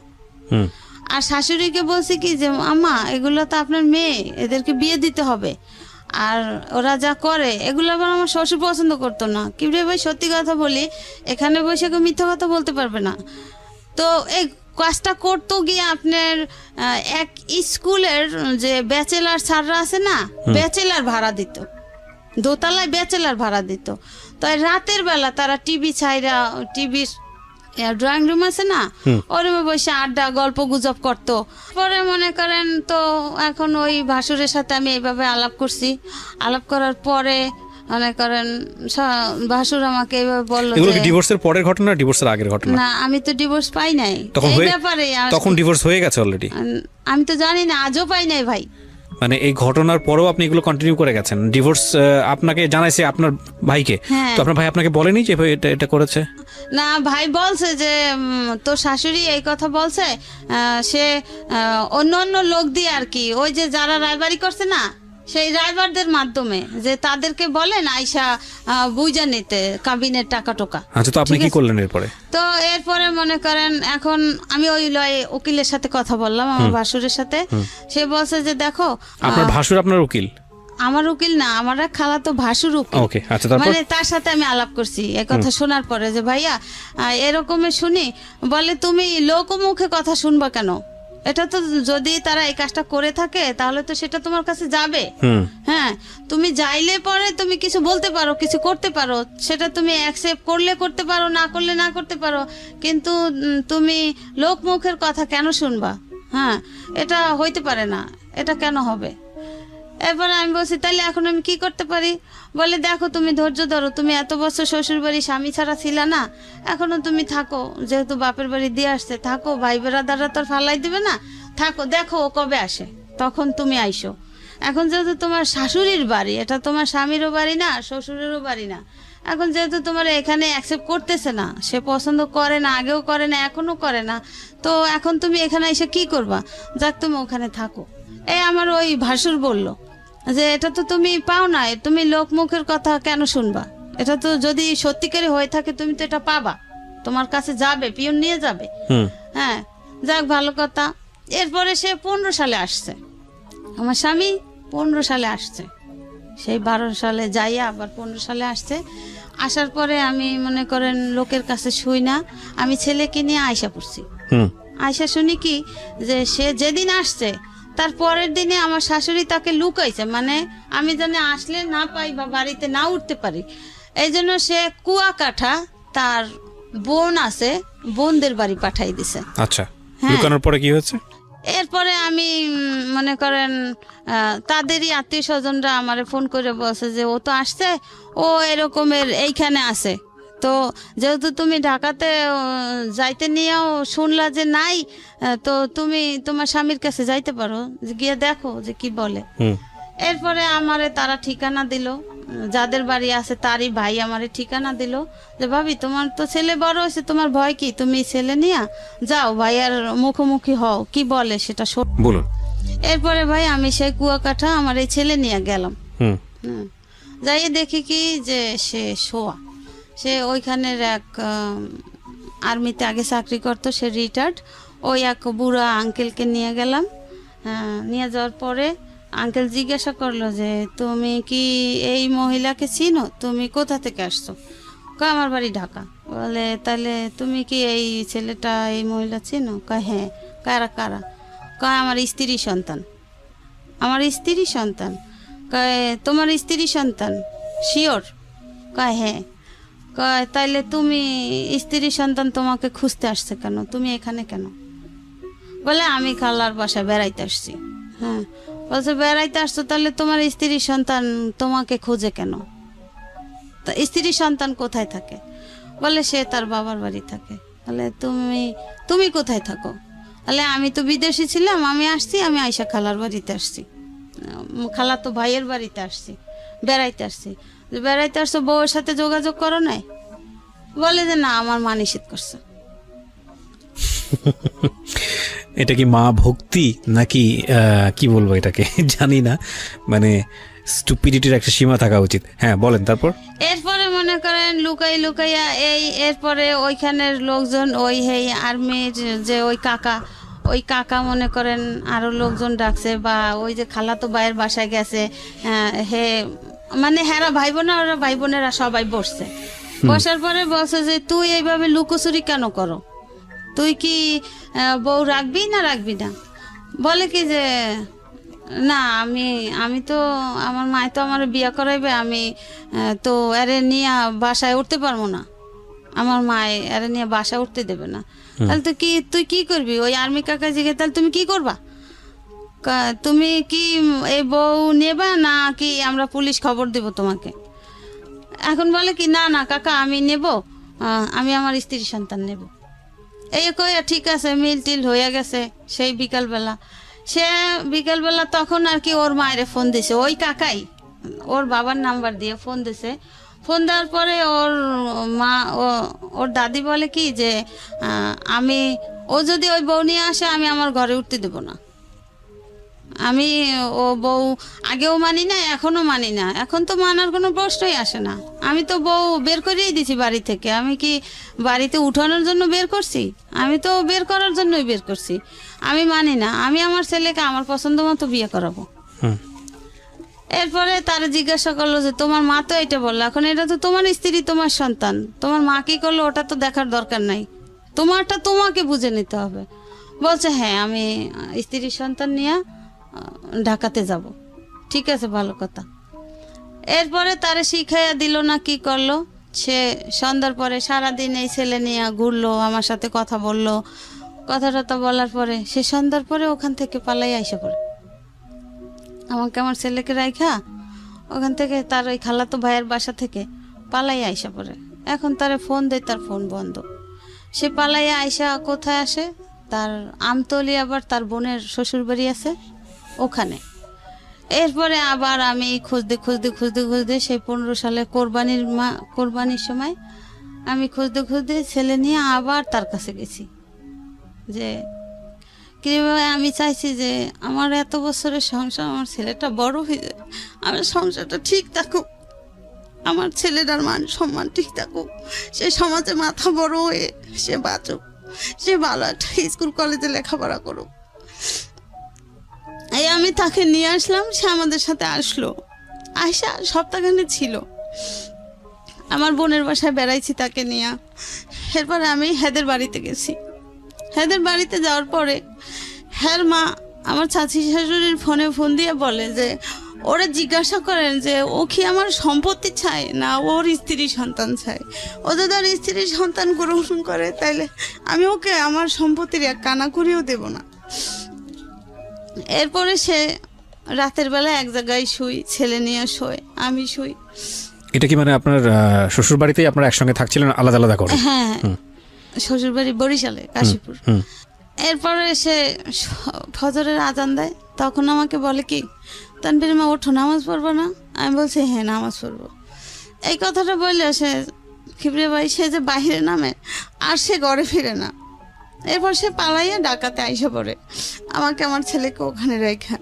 S1: আর শাশুড়িকে বলছি কি যে আম্মা এগুলো তো আপনার মেয়ে, এদেরকে বিয়ে দিতে হবে, আর ওরা যা করে এগুলো আবার আমার শ্বশুর পছন্দ করতো না। কি রে ভাই, সত্যি কথা বলি, এখানে বসে কেউ মিথ্যা কথা বলতে পারবে না। তো এই কাজটা করতো গিয়ে আপনার এক স্কুলের যে ব্যাচেলার স্যাররা আছে না, ব্যাচেলার ভাড়া দিত, দোতলায় ব্যাচেলার ভাড়া দিত। তো রাতের বেলা তারা টিভি ছাইরা, টিভির ড্রয়িং রুম আছে না, ওই রুমে বসে আড্ডা গল্প গুজব করতো। পরে মনে করেন তো এখন ওই ভাসুরের সাথে আমি এইভাবে আলাপ করছি, আলাপ করার পরে মনে করেন ভাসুর আমাকে এইভাবে বললো যে
S2: ডিভোর্সের পরের ঘটনা, ডিভোর্সের আগের ঘটনা? না,
S1: আমি তো ডিভোর্স পাই নাই, এই ব্যাপারে
S2: তখন ডিভোর্স হয়ে গেছে অলরেডি?
S1: আমি তো জানি না, আজও পাই নাই ভাই।
S2: মানে এই ঘটনার পরেও আপনি এগুলো কন্টিনিউ করে গেছেন? ডিভোর্স আপনাকে জানাইছে আপনার ভাইকে? তো আপনার ভাই আপনাকে বলেনি যে এটা করেছে?
S1: না, ভাই বলছে যে তোর শাশুড়ি এই কথা বলছে, সে অন্য লোক দিয়ে আর কি, ওই যে যারা রায়বাড়ি করছে না, সেই রাইবারদের মাধ্যমে যে তাদেরকে বলেন আয়শা বুঝা নিতে কাবিনের টাকা টোকা।
S2: আচ্ছা, তো আপনি কি করলেন এরপরে?
S1: তো এরপরে মনে করেন এখন আমি ওই উকিলের সাথে কথা বললাম, আমার ভাসুরের সাথে। সে বলছে যে দেখো,
S2: আপনার ভাসুর আপনার উকিল?
S1: আমার উকিল না, আমার এক খালাতো ভাসুর উকিল।
S2: ওকে, আচ্ছা, তারপর?
S1: মানে তার সাথে আমি আলাপ করছি এই কথা শোনার পরে যে ভাইয়া এরকমের শুনি, বলে তুমি লোকমুখে কথা শুনবা কেন? এটা তো যদি তারা এই কাজটা করে থাকে তাহলে তো সেটা তোমার কাছে যাবে। হ্যাঁ, তুমি যাইলে পরে তুমি কিছু বলতে পারো, কিছু করতে পারো, সেটা তুমি অ্যাকসেপ্ট করলে করতে পারো, না করলে না করতে পারো, কিন্তু তুমি লোক মুখের কথা কেন শুনবা? হ্যাঁ, এটা হইতে পারে না, এটা কেন হবে? এরপরে আমি বলছি তাহলে এখন আমি কি করতে পারি? বলে দেখো তুমি ধৈর্য ধরো, তুমি এত বছর শ্বশুর বাড়ি স্বামী ছাড়া ছিল না, এখনো তুমি থাকো, যেহেতু বাপের বাড়ি দিয়ে আসছে, থাকো, ভাই বেড়াদাররা তোর ফালাই দিবে না, থাকো, দেখো ও কবে আসে, তখন তুমি আইসো। এখন যেহেতু তোমার শাশুড়ির বাড়ি, এটা তোমার স্বামীরও বাড়ি না, শ্বশুরেরও বাড়ি না, এখন যেহেতু তোমার এখানে অ্যাকসেপ্ট করতেছে না, সে পছন্দ করে না, আগেও করে না, এখনো করে না, তো এখন তুমি এখানে এসে কি করবা? যাক তুমি ওখানে থাকো। এই আমার ওই ভাসুর বলল যে এটা তো তুমি পাও না, তুমি লোকমুখের কথা কেন শুনবা? এটা তো যদি সত্যিকারে হয়ে থাকে তুমি তো এটা পাবা, তোমার কাছে যাবে, পিয়ন নিয়ে যাবে। হ্যাঁ, যাক ভালো কথা। এরপরে সে 15 সালে আসছে, আমার স্বামী 15 সালে আসছে, সেই 12 সালে যাইয়া আবার 15 সালে আসছে। আসার পরে আমি মনে করেন লোকের কাছে শুই না, আমি ছেলেকে নিয়ে আয়সা পড়ছি। আয়সা শুনি কি যে সে যেদিন আসছে তার পরের দিনে আমার শাশুড়ি তাকে লুকাইছে, মানে আমি জানি আসলে না পাই বা বাড়িতে না উঠতে পারি, এই জন্য সে কুয়াকাটা তার বোন আছে, বোনদের বাড়ি পাঠাই দিছে।
S2: আচ্ছা, লুকানোর পরে কি হয়েছে?
S1: এরপরে আমি মনে করেন তাদেরই আত্মীয় স্বজনরা আমারে ফোন করে বলছে যে ও তো আসছে, ও এরকমের এইখানে আছে, তো যেহেতু তুমি ঢাকাতে যাইতে নিয়েও শুনলা যে নাই, তো তুমি তোমার স্বামীর কাছে যাইতে পারো, গিয়ে দেখো যে কি বলে। এরপরে আমারে তারা ঠিকানা দিল, যাদের বাড়ি আছে তারই ভাই আমারে ঠিকানা দিল যে ভাবি তোমার তো ছেলে বড় হয়েছে, তোমার ভয় কি, তুমি ছেলে নিয়ে যাও ভাইয়ার মুখোমুখি হও, কি বলে সেটা বলুন। এরপরে ভাই আমি সেই কুয়াকাটা আমার এই ছেলে নিয়ে গেলাম। যাই দেখি কি যে সে শোয়া, সে ওইখানের এক আর্মিতে আগে চাকরি করতো, সে রিটায়ার্ড, ওই এক বুড়া আঙ্কেলকে নিয়ে গেলাম। নিয়ে যাওয়ার পরে আঙ্কেল জিজ্ঞাসা করলো যে তুমি কি এই মহিলাকে চিনো, তুমি কোথা থেকে আসছো? কয় আমার বাড়ি ঢাকা। বলে তাহলে তুমি কি এই ছেলেটা এই মহিলা চিনো? কয় হ্যাঁ। কারা কারা? কয় আমার স্ত্রী সন্তান। আমার স্ত্রী সন্তান? কয় তোমার স্ত্রী সন্তান শিওর? কয় হ্যাঁ। কয় তাইলে তুমি স্ত্রী সন্তান তোমাকে খুঁজতে আসছে কেন, তুমি এখানে কেন? বলে আমি খালার বাসায় বেড়াইতে আসছি। হ্যাঁ, বলছে বেড়াইতে আসছো, তাহলে তোমার স্ত্রী সন্তান তোমাকে খোঁজে কেন? তা স্ত্রী সন্তান কোথায় থাকে? বলে সে তার বাবার বাড়ি থাকে। বলে তুমি কোথায় থাকো? বলে আমি তো বিদেশি ছিলাম, আমি আসছি, আমি আয়শা খালার বাড়িতে আসছি, খালা তো ভাইয়ের বাড়িতে আসছি, বেড়াইতে আসছি। বেড়াইতে আসছো, বউয়ের সাথে যোগাযোগ করো নাই? বলে যে না, আমার মা নিষেধ করছে।
S2: এটা কি মা ভক্তি নাকি কি বলবো এটাকে জানি না, মানে স্টুপিডিটির একটা সীমা থাকা উচিত। হ্যাঁ বলেন তারপর।
S1: এরপরে মনে করেন লুকাইয়া এরপরে ওইখানের লোকজন, ওই আর্মির যে ওই কাকা মনে করেন আরো লোকজন ডাকছে, বা ওই যে খালাতো ভাইয়ের বাসায় গেছে, মানে হেরা ভাই বোনা, ওরা ভাই বোনেরা সবাই বসছে। বসার পরে বলছে যে তুই এইভাবে লুকোচুরি কেন করো, তুই কি বউ রাখবি না রাখবি না? বলে কি যে না, আমি তো আমার মায় তো আমার বিয়ে করাইবে, আমি তো এরে নিয়ে বাসায় উঠতে পারবো না, আমার মায় এরে নিয়ে বাসায় উঠতে দেবে না। তাহলে তুই কি করবি? ওই আর্মি কাকা জিগে তাহলে তুমি কি করবা? তুমি কি এই বউ নেবা না কি আমরা পুলিশ খবর দেব তোমাকে? এখন বলে কি না না কাকা, আমি নেব, আমি আমার স্ত্রী সন্তান নেব। এই কইয়া ঠিক আছে, মিল টিল হয়ে গেছে। সেই বিকালবেলা তখন আর কি ওর মায়ের ফোন দিছে, ওই কাকাই ওর বাবার নাম্বার দিয়ে ফোন দিছে। ফোন দেওয়ার পরে ওর মা ওর দাদি বলে কি যে ও যদি ওই বউ নিয়ে আসে আমি আমার ঘরে উঠতে দেব না। আমি ও বউ আগেও মানি না, এখনো মানি না, এখন তো মানার কোনো প্রশ্নই আসে না। আমি তো বউ বের করেই দিছি বাড়ি থেকে, আমি কি বাড়িতে উঠানোর জন্য বের করছি? আমি তো বের করার জন্যই বের করছি। আমি মানি না, আমি আমার ছেলেকে আমার পছন্দ মতো বিয়ে করাবো। এরপরে তারা জিজ্ঞাসা করলো যে তোমার মা তো এটা বললো, এখন এটা তো তোমার স্ত্রী, তোমার সন্তান, তোমার মা কি করলো ওটা তো দেখার দরকার নাই, তোমারটা তোমাকে বুঝে নিতে হবে। বলছে হ্যাঁ, আমি স্ত্রীর সন্তান নিয়ে ঢাকাতে যাব। ঠিক আছে, ভালো কথা। এরপরে তারে শিখাইয়া দিল না কি করলো, সে সন্ধ্যার পরে সারাদিন এই ছেলে নিয়ে ঘুরলো, আমার সাথে কথা বললো, কথা বলার পরে সে সন্ধ্যার পরে ওখান থেকে পালাই আইসা পড়ে। আমাকে আমার ছেলেকে রাইখা ওখান থেকে তার ওই খালাতো ভাইয়ের বাসা থেকে পালাই আইসা পড়ে। এখন তারে ফোন দেয়, তার ফোন বন্ধ। সে পালাইয়া আইসা কোথায় আসে, তার আমতলি, আবার তার বোনের শ্বশুর বাড়ি আছে ওখানে। এরপরে আবার আমি খুঁজতে সেই 15 সালে কোরবানির সময় আমি খুঁজতে ছেলে নিয়ে আবার তার কাছে গেছি যে কিভাবে আমি চাইছি যে আমার এত বছরের সংসার, আমার ছেলেটা বড় হয়ে যায়, আমার সংসারটা ঠিক থাকুক, আমার ছেলেটার মান সম্মান ঠিক থাকুক, সে সমাজে মাথা বড় হয়ে সে বাঁচুক, সে ভালো একটা স্কুল কলেজে লেখাপড়া করুক। এই আমি তাকে নিয়ে আসলাম, সে আমাদের সাথে আসলো, আয়সা সপ্তাহখানে ছিল। আমার বোনের বাসায় বেড়াইছি তাকে নিয়ে। এরপরে আমি হেদের বাড়িতে গেছি। হেদের বাড়িতে যাওয়ার পরে হ্যার মা আমার চাচি শাশুড়ির ফোন দিয়ে বলে যে ওরা জিজ্ঞাসা করেন যে ও কি আমার সম্পত্তি চায় না ওর স্ত্রী সন্তান চায়। ও যদি ওর স্ত্রী সন্তান গ্রহণ করে তাইলে আমি ওকে আমার সম্পত্তির এক কানা করিও দেব না। এরপরে সে রাতের বেলা এক জায়গায় শুই, ছেলে নিয়ে শোয়, আমি শুই।
S2: এটা কি মানে আপনার শ্বশুর বাড়িতেই আপনারা একসঙ্গে থাকছিলেন আলাদা আলাদা করে?
S1: হ্যাঁ, শ্বশুর বাড়ি বরিশালে, কাশীপুর। এরপরে সে ফজরের আজান দেয়, তখন আমাকে বলে কি তানভীর মা ওঠো, নামাজ পড়বো না? আমি বলছি হ্যাঁ নামাজ পড়বো। এই কথাটা বললে সে কিবরিয়া ভাই সে যে বাইরে নামে আর সে ঘরে ফিরে না। এরপর সে পালাইয়া ডাকাতে আইসা পড়ে, আমাকে আমার ছেলেকে ওখানে রেখে।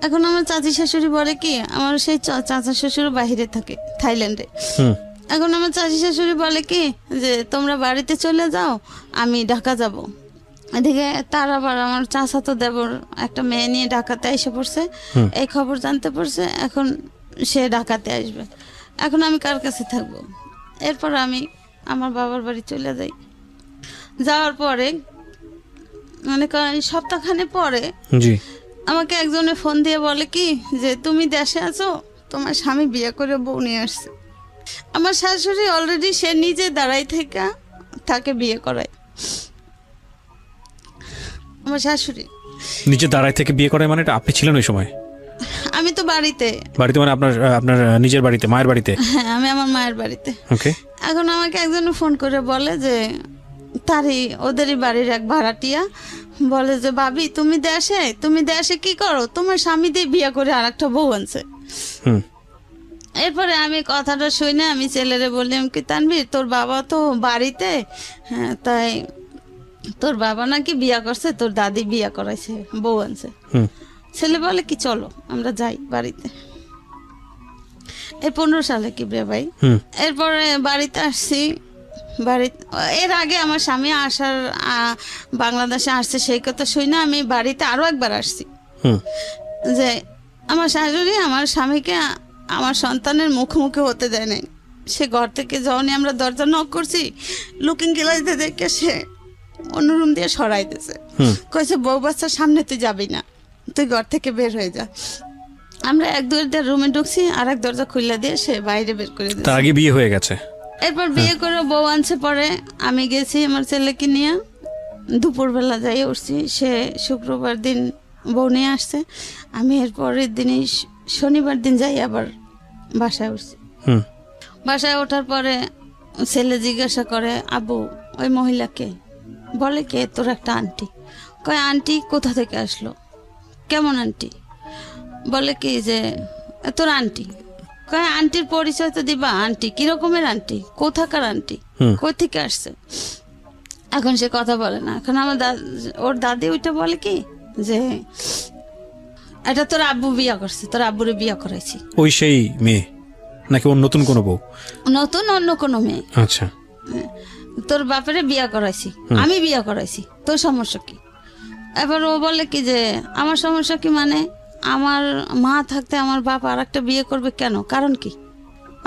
S1: এখন আমার চাচি শাশুড়ি বলে কি আমার সেই চাচা শ্বশুর বাহিরে থাকে থাইল্যান্ডে। এখন আমার চাচি শাশুড়ি বলে কি যে তোমরা বাড়িতে চলে যাও, আমি ঢাকা যাব। এদিকে তার আবার আমার চাচাতো দেবর একটা মেয়ে নিয়ে ঢাকাতে এসে পড়ছে, এই খবর জানতে পারছে, এখন সে ঢাকাতে আসবে। এখন আমি কার কাছে থাকবো? এরপর আমি আমার বাবার বাড়ি চলে যাই। যাওয়ার পরে মানে সপ্তাহখানে পরে আমাকে একজনে ফোন দিয়ে বলে কি যে তুমি দেশে আছো, তোমার স্বামী বিয়ে করে বউ নিয়ে আসছে। আমার শাশুড়ি অলরেডি সে নিজে দাঁড়াই থেকে তাকে বিয়ে করায়। আমার শাশুড়ি
S2: নিজে দাঁড়াই থেকে বিয়ে করায় মানে আপনি ছিলেন ওই সময়?
S1: আমি তো বাড়িতে
S2: মানে আপনার নিজের বাড়িতে, মায়ের বাড়িতে?
S1: হ্যাঁ, আমি আমার মায়ের বাড়িতে।
S2: ওকে।
S1: এখন আমাকে একজন ফোন করে বলে যে ওদেরই বাড়ির এক ভাড়াটিয়া বলে যে ভাবি তুমি দেশে কি করো, তোমার স্বামী দিয়ে বিয়ে করে আর একটা বউ আনছে। এরপরে আমি কথাটা শুনে আমি ছেলেরে বললাম কি তানভীর তোর বাবা তো বাড়িতে, হ্যাঁ তাই তোর বাবা নাকি বিয়া করছে, তোর দাদি বিয়া করাইছে, বউ আনছে। ছেলে বলে কি চলো আমরা যাই বাড়িতে। এই 15 সালে কিবরিয়া ভাই। এরপরে বাড়িতে আসছি। এর আগে আমার স্বামী আসার বাংলাদেশে আসছে সেই কথা শুই না আমি বাড়িতে আরো একবার আসছি যে আমার শাশুড়ি আমার স্বামীকে আমার সন্তানের মুখোমুখি হতে দেয় নাই। সে ঘর থেকে যখনই আমরা দরজা নক করছি লুকিং গ্লাস দিয়ে দেখে সে অন্য রুম দিয়ে সরাই দিয়েছে, কইছে বউ বাচ্চার সামনে তুই যাবি না, তুই ঘর থেকে বের হয়ে যা। আমরা এক দরজা রুমে ঢুকছি, আর এক দরজা খুলে দিয়ে সে বাইরে বের করে দিয়েছে।
S2: তার আগে বিয়ে হয়ে গেছে।
S1: এরপর বিয়ে করে বউ আনছে। পরে আমি গেছি আমার ছেলেকে নিয়ে, দুপুরবেলা যাই উঠছি, সে শুক্রবার দিন বউ নিয়ে আসছে। আমি এর পরের দিনই শনিবার দিন যাই আবার বাসায় উঠছি। বাসায় ওঠার পরে ছেলে জিজ্ঞাসা করে আব্বু ওই মহিলাকে? বলে কে? তোর একটা আন্টি। কয় আন্টি কোথা থেকে আসলো? কেমন আন্টি? বলে কি যে তোর আন্টি। কয় আন্টির পরিচয় তো দিবা, আন্টি কিরকমের আন্টি, কোথাকার আন্টি, কই থেকে আসছে? এখন সে কথা বলে না। এখন আমার ওর দাদি ওইটা বলে কি যে এটা তোর আব্বু বিয়া করছে, তোর আব্বুরে বিয়া করাইছি।
S2: ওই সেই মেয়ে নাকি ওর নতুন কোনো বউ?
S1: নতুন অন্য কোনো মেয়ে।
S2: আচ্ছা।
S1: তোর বাপেরে বিয়া করাইছি, আমি বিয়া করাইছি, তোর সমস্যা কি? এবার ও বলে কি যে আমার সমস্যা কি মানে আমার মা থাকতে আমার বাপ আর একটা বিয়ে করবে কেন? কারণ কি?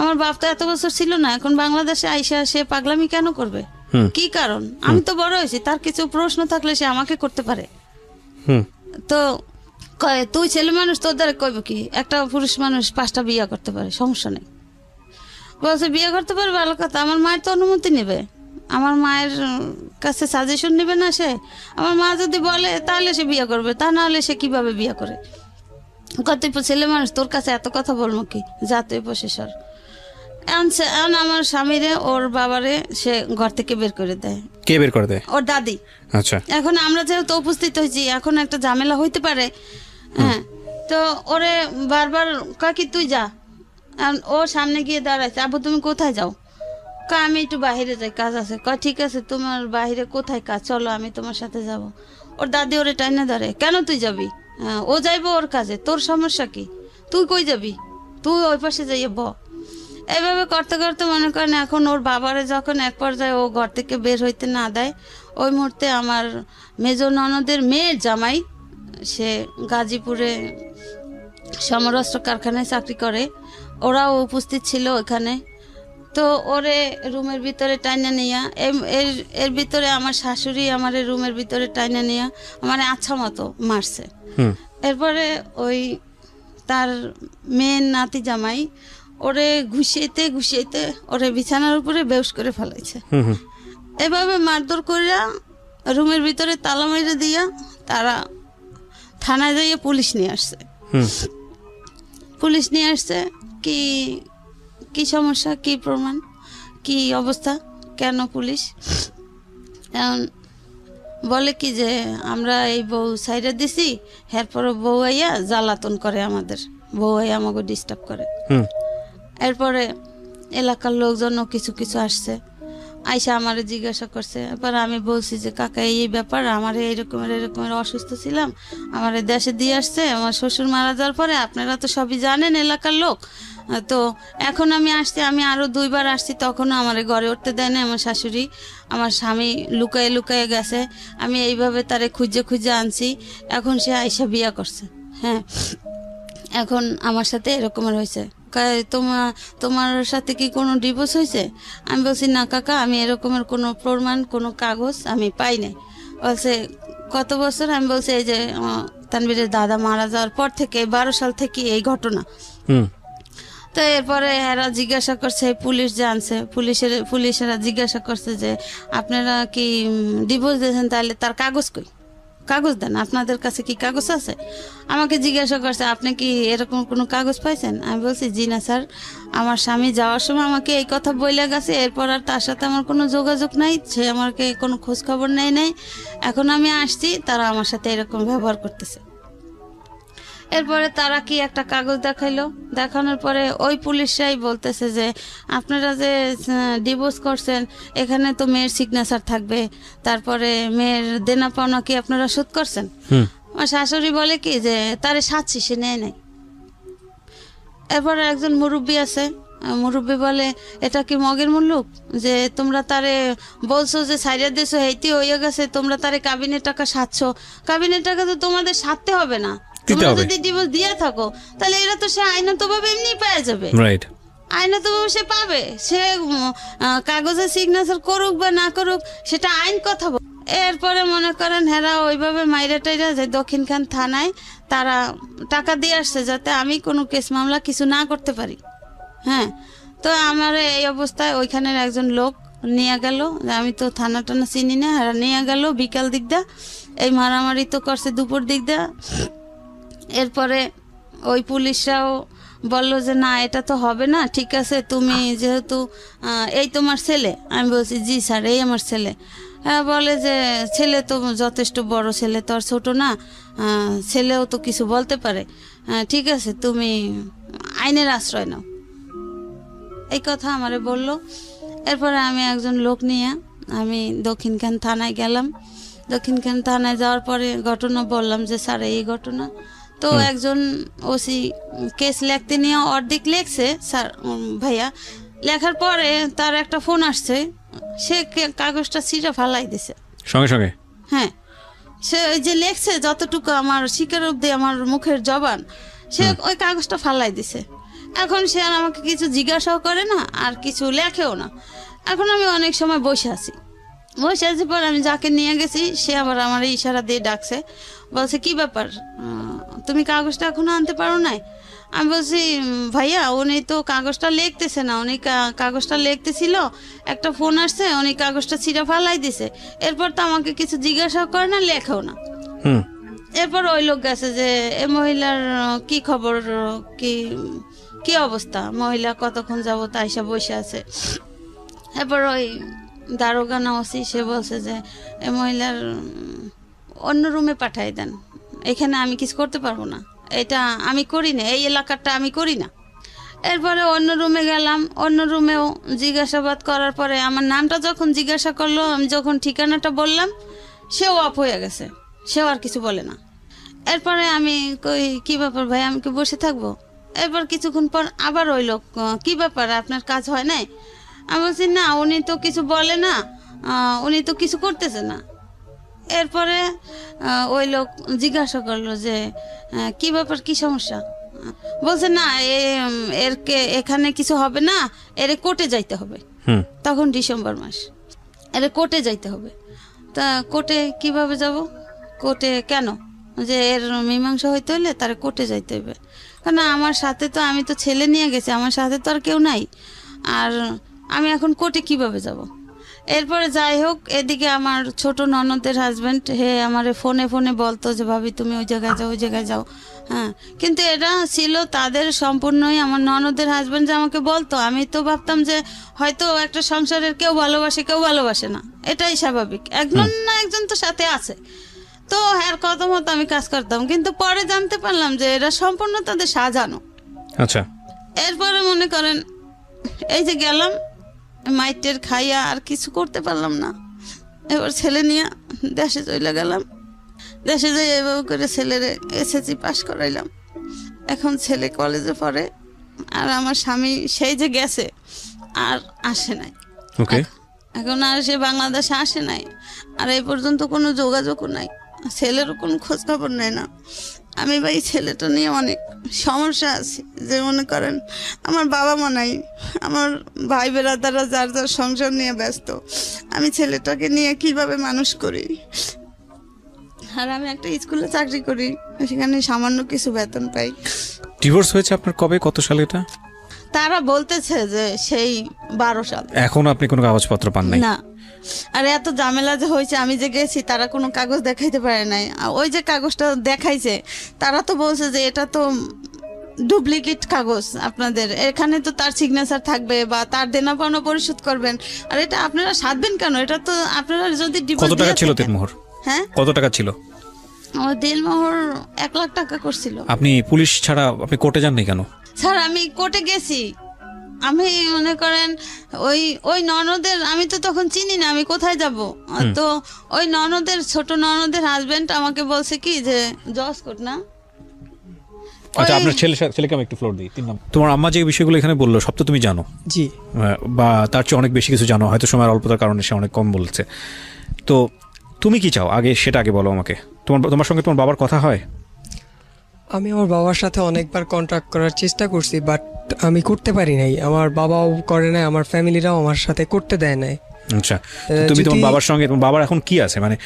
S1: আমার বাপ তো এত বছর ছিল না, এখন বাংলাদেশে আইসা সে পাগলামি কেন করবে? কি কারণ? আমি তো বড় হয়েছি, তার কিছু প্রশ্ন থাকলে সে আমাকে করতে পারে। তো কয় তুই ছেলে মানুষ, তোর দ্বারা কইব কি? একটা পুরুষ মানুষ 5টা বিয়ে করতে পারে, সমস্যা নেই। বলছে বিয়ে করতে পারে, ভালো কথা। আমার মায়ের তো অনুমতি নেবে, আমার মায়ের কাছে সাজেশন নেবে না সে? আমার মা যদি বলে তাহলে সে বিয়ে করবে, তা না হলে সে কিভাবে বিয়ে করে? কত ছেলে মানুষ, তোর কাছে এত কথা বলবো কি? যা তুই প্রসেসর। এখন আমার স্বামীরে ওর বাবারে সে ঘর থেকে বের করে দেয়।
S2: কে বের করে দেয়?
S1: ওর দাদি।
S2: আচ্ছা।
S1: এখন আমরা যেহেতু উপস্থিত হয়েছি, এখন একটা ঝামেলা হইতে পারে। হ্যাঁ, তো ওরে বারবার কাকি তুই যা, আর ও সামনে গিয়ে দাঁড়াইছে, আবু তুমি কোথায় যাও? আমি একটু বাইরে যাই, কাজ আছে। ঠিক আছে, তোমার বাইরে কোথায় কাজ, চলো আমি তোমার সাথে যাব। ওর দাদি ওরে টাইনা ধরে, কেন তুই যাবি? ও যাইবো ওর কাজে, তোর সমস্যা কি? তুই কই যাবি? তুই ওই পাশে যাইয়ে ব। এইভাবে করতে করতে মনে করেন এখন ওর বাবারে যখন এক পর্যায়ে ও ঘর থেকে বের হইতে না দেয়, ওই মুহূর্তে আমার মেজ ননদের মেয়ের জামাই, সে গাজীপুরে সমরাস্ত্র কারখানায় চাকরি করে, ওরাও উপস্থিত ছিল ওখানে। তো ওরে রুমের ভিতরে টাইনা নিয়া, এর ভিতরে আমার শাশুড়ি আমার রুমের ভিতরে টাইনা নিয়া আমার আচ্ছা মতো মারছে। এরপরে ওই তার মেয়ের নাতি জামাই ওরে ঘুষিয়েতে ঘুষিয়েতে ওরে বিছানার উপরে বেউস করে ফেলাইছে। এভাবে মারধর করিয়া রুমের ভিতরে তালা মেরে দিয়া তারা থানায় যাইয়ে পুলিশ নিয়ে আসছে। পুলিশ নিয়ে আসছে, কি কি সমস্যা, কি প্রমাণ, কি অবস্থা, কেন পুলিশ? এখন বলে কি যে আমরা এই বউ সাইডে দিছি, এরপরে বউ আইয়া জ্বালাতন করে, আমাদের বউ আইয়া আমাকে ডিস্টার্ব করে। এরপরে এলাকার লোকজনও কিছু কিছু আসছে, আইসা আমারে জিজ্ঞাসা করছে। এরপর আমি বলছি যে কাকা এই ব্যাপার, আমার এরকমের অসুস্থ ছিলাম, আমার দেশে দিয়ে আসছে, আমার শ্বশুর মারা যাওয়ার পরে, আপনারা তো সবই জানেন এলাকার লোক, তো এখন আমি আসছি, আমি আরো 2 বার আসছি, তখনও আমার ঘরে উঠতে দেয় না আমার শাশুড়ি। আমার স্বামী লুকায়ে লুকায়ে গেছে, আমি এইভাবে তারে খুঁজে খুঁজে আনছি, এখন সে আইসা বিয়া করছে। হ্যাঁ, এখন আমার সাথে এরকমের হয়েছে। তোমার সাথে কি কোনো ডিভোর্স হয়েছে? আমি বলছি না কাকা, আমি এরকমের কোনো প্রমাণ, কোনো কাগজ আমি পাই নাই। বলছে কত বছর? আমি বলছি এই যে তানবীরের দাদা মারা যাওয়ার পর থেকে 12 সাল থেকে এই ঘটনা। তো এরপরে এরা জিজ্ঞাসা করছে, পুলিশ জানছে, পুলিশেরা জিজ্ঞাসা করছে যে আপনারা কি ডিভোর্স দিয়েছেন, তাহলে তার কাগজ কই, কাগজ দেন, আপনাদের কাছে কি কাগজ আছে? আমাকে জিজ্ঞাসা করছে আপনি কি এরকম কোনো কাগজ পাইছেন? আমি বলছি জি না স্যার, আমার স্বামী যাওয়ার সময় আমাকে এই কথা বলে গেছে, এরপর আর তার সাথে আমার কোনো যোগাযোগ নাই, সে আমাকে কোনো খোঁজ খবর নেয় নাই, এখন আমি আসছি, তারা আমার সাথে এরকম ব্যবহার করতেছে। এরপরে তারা কি একটা কাগজ দেখাইলো, দেখানোর পরে ওই পুলিশরাই বলতেছে যে আপনারা যে ডিভোর্স করছেন, এখানে তো মেয়ের সিগনেচার থাকবে, তারপরে মেয়ের দেনা পাওনা কি আপনারা শোধ করছেন? আমার শাশুড়ি বলে কি যে তারে সাচ্ছি, সে নেয় নাই। এরপরে একজন মুরব্বী আছে, মুরব্বী বলে এটা কি মগের মুল্লুক যে তোমরা তারে বলছো যে সাইডে দেশো হেইতে হয়ে গেছে, তোমরা তারে কাবিনের টাকা সাচ্ছ, কাবিনের টাকা তো তোমাদের সারতে হবে না, তোমরা যদি ডিভোর্স দিয়ে থাকো তাহলে এরা তো সে আইনতভাবে এমনি পেয়ে যাবে, আইনতভাবে সে পাবে, সে কাগজে সিগনেচার করুক বা না করুক সেটা আইন কথা। এরপরে মনে করেন হেরা ওইভাবে মাইরা টাইরা যায় দক্ষিণখান থানায়, তারা টাকা দিয়ে আসছে যাতে আমি কোনো কেস মামলা কিছু না করতে পারি। হ্যাঁ, তো আমার এই অবস্থায় ওইখানের একজন লোক নিয়ে গেল, আমি তো থানা টানা চিনি না, হেরা নিয়ে গেল বিকাল দিকদা, এই মারামারি তো করছে দুপুর দিকদা। এরপরে ওই পুলিশরাও বললো যে না এটা তো হবে না, ঠিক আছে তুমি যেহেতু এই তোমার ছেলে, আমি বলছি জি স্যার এই আমার ছেলে। হ্যাঁ, বলে যে ছেলে তো যথেষ্ট বড়, ছেলে তো আর ছোট না, ছেলেও তো কিছু বলতে পারে, ঠিক আছে তুমি আইনের আশ্রয় নাও, এই কথা আমারে বললো। এরপরে আমি একজন লোক নিয়ে আমি দক্ষিণখান থানায় গেলাম। দক্ষিণখান থানায় যাওয়ার পরে ঘটনা বললাম যে স্যার এই ঘটনা। তো একজন ওসি কেস লিখতে নিয়ে অর্ধেক লেখছে স্যার ভাইয়া, লেখার পরে তার একটা ফোন আসছে, সে কাগজটা ছিঁড়ে ফালাই দিছে
S2: সঙ্গে সঙ্গে।
S1: হ্যাঁ, সে ওই যে লেখছে যতটুকু আমার শিকার অব্দি আমার মুখের জবান, সে ওই কাগজটা ফালাই দিছে। এখন সে আর আমাকে কিছু জিজ্ঞাসাও করে না আর কিছু লেখেও না। এখন আমি অনেক সময় বসে আছি পর আমি যাকে নিয়ে গেছি সে আবার আমার ইশারা দিয়ে ডাকছে, বলছে কি ব্যাপার তুমি কাগজটা এখনো আনতে পারো নাই? আমি বলছি ভাইয়া উনি তো কাগজটা লিখতেছে না, উনি কাগজটা লিখতেছিল, একটা ফোন আসছে, উনি কাগজটা ছিঁড়ে ফালাই দিছে, এরপর তো আমাকে কিছু জিজ্ঞাসা করে না, লেখাও না। এরপর ওই লোক গেছে যে এ মহিলার কি খবর, কি অবস্থা, মহিলা কতক্ষণ যাবত আইসা বসে আছে। এরপর ওই দারোগা নাওসি সে বলছে যে এ মহিলার অন্য রুমে পাঠাই দেন, এখানে আমি কিছু করতে পারবো না, এটা আমি করি না, এই এলাকাটা আমি করি না। এরপরে অন্য রুমে গেলাম, অন্য রুমেও জিজ্ঞাসাবাদ করার পরে আমার নামটা যখন জিজ্ঞাসা করলো, আমি যখন ঠিকানাটা বললাম, সেও অফ হয়ে গেছে, সেও আর কিছু বলে না। এরপরে আমি কই কি ব্যাপার ভাই, আমি কি বসে থাকবো? এরপর কিছুক্ষণ পর আবার ওই লোক, কি ব্যাপার আপনার কাজ হয় নাই? আমি বলছি না, উনি তো কিছু বলে না, উনি তো কিছু করতেছে না। এরপরে ওই লোক জিজ্ঞাসা করলো যে কি ব্যাপার, কি সমস্যা? বলছে না, এখানে কিছু হবে না, এর কোর্টে যাইতে হবে। তখন ডিসেম্বর মাস, এর কোর্টে যাইতে হবে। তা কোর্টে কিভাবে যাব? কোর্টে কেন? যে এর মীমাংসা হইতে হলে তার কোর্টে যাইতে হবে। কারণ আমার সাথে তো, আমি তো ছেলে নিয়ে গেছি, আমার সাথে তো আর কেউ নাই, আর আমি এখন কোর্টে কিভাবে যাব? এরপরে যাই হোক, এদিকে আমার ছোট ননদের হাজব্যান্ড আমার ফোনে ফোনে বলতো যে ভাবি তুমি ওই জায়গায় যাও, ওই জায়গায় যাও। হ্যাঁ, কিন্তু এটা ছিল তাদের সম্পূর্ণই, আমার ননদের হাজব্যান্ড যে আমাকে বলতো, আমি তো ভাবতাম যে হয়তো একটা সংসারের কেউ ভালোবাসে, কেউ ভালোবাসে না, এটাই স্বাভাবিক, একজন না একজন তো সাথে আছে। তো এর কথা মতো আমি কাজ করতাম, কিন্তু পরে জানতে পারলাম যে এরা সম্পূর্ণ তাদের সাজানো।
S2: আচ্ছা।
S1: এরপরে মনে করেন এই যে গেলাম, মাইটের খাইয়া আর কিছু করতে পারলাম না। এবার ছেলে নিয়ে দেশে চলে গেলাম। দেশে যাই এভাবে করে ছেলের এসএসসি পাস করাইলাম। এখন ছেলে কলেজে পড়ে, আর আমার স্বামী সেই যে গেছে আর আসে নাই। এখন আর সে বাংলাদেশে আসে নাই, আর এই পর্যন্ত কোনো যোগাযোগও নাই, ছেলেরও কোনো খোঁজ খবর নেয় না। আমি ভাই ছেলেটা নিয়ে অনেক সমস্যা আছে, যে মনে করেন আমার বাবা মা নাই, আমার ভাই বেরাদাররা যার যার সংসার নিয়ে ব্যস্ত, আমি ছেলেটাকে নিয়ে কিভাবে মানুষ করি? আর আমি একটা স্কুলে চাকরি করি, সেখানে সামান্য কিছু বেতন পাই।
S2: ডিভোর্স হয়েছে আপনার কবে, কত সালে এটা?
S1: তারা বলতেছে যে সেই 12 সাল।
S2: এখন আপনি কোনো কাগজপত্র পান নাই?
S1: না। আর এত ঝামেলা যে হয়েছে, আমি যে গেছি তারা কোনো কাগজ দেখাইতে পারে নাই। ওই যে কাগজটা দেখাইছে, তারা তো বলছে যে এটা তো ডুপ্লিকেট কাগজ, আপনাদের এখানে তো তার সিগনেচার থাকবে বা তার দেনা পাওনা পরিশোধ করবেন, আর এটা আপনারা সাধবেন কেন? এটা তো আপনারা যদি
S2: কত টাকা ছিল দিলমোহর?
S1: হ্যাঁ,
S2: কত টাকা ছিল?
S1: আমার দিলমোহর 1 লাখ টাকা করছিল।
S2: আপনি পুলিশ ছাড়া আপনি কোর্টে যাননি কেন?
S1: স্যার আমি কোর্টে গেছি, আমি মনে করেন ওই ননদের, আমি তো তখন চিনি না আমি কোথায় যাব। তো ওই ননদের, ছোট ননদের হাজবেন্ড আমাকে বলছে কি যে জজ কোর্ট না।
S2: আচ্ছা, আপনার ছেলেকে আমি একটু ফ্লোর দিই। 3 নম্বর, তোমার আম্মা যে বিষয়গুলো এখানে বললো সব তো তুমি জানো?
S3: জি।
S2: বা তার চেয়ে অনেক বেশি কিছু জানো, হয়তো সময়ের অল্পতার কারণে সে অনেক কম বলছে। তো তুমি কি চাও আগে সেটা আগে বলো আমাকে। তোমার সঙ্গে তোমার বাবার কথা হয়?
S3: আমি আমার বাবার সাথে অনেকবার কন্ট্যাক্ট করার চেষ্টা করছি, বাট আমি করতে পারি নাই। আমার বাবাও করে নাই, আমার ফ্যামিলিরাও আমার সাথে করতে দেয় নাই।
S2: আচ্ছা, তুমি তোমার বাবার সঙ্গে, তোমার বাবার এখন কি আছে, মানে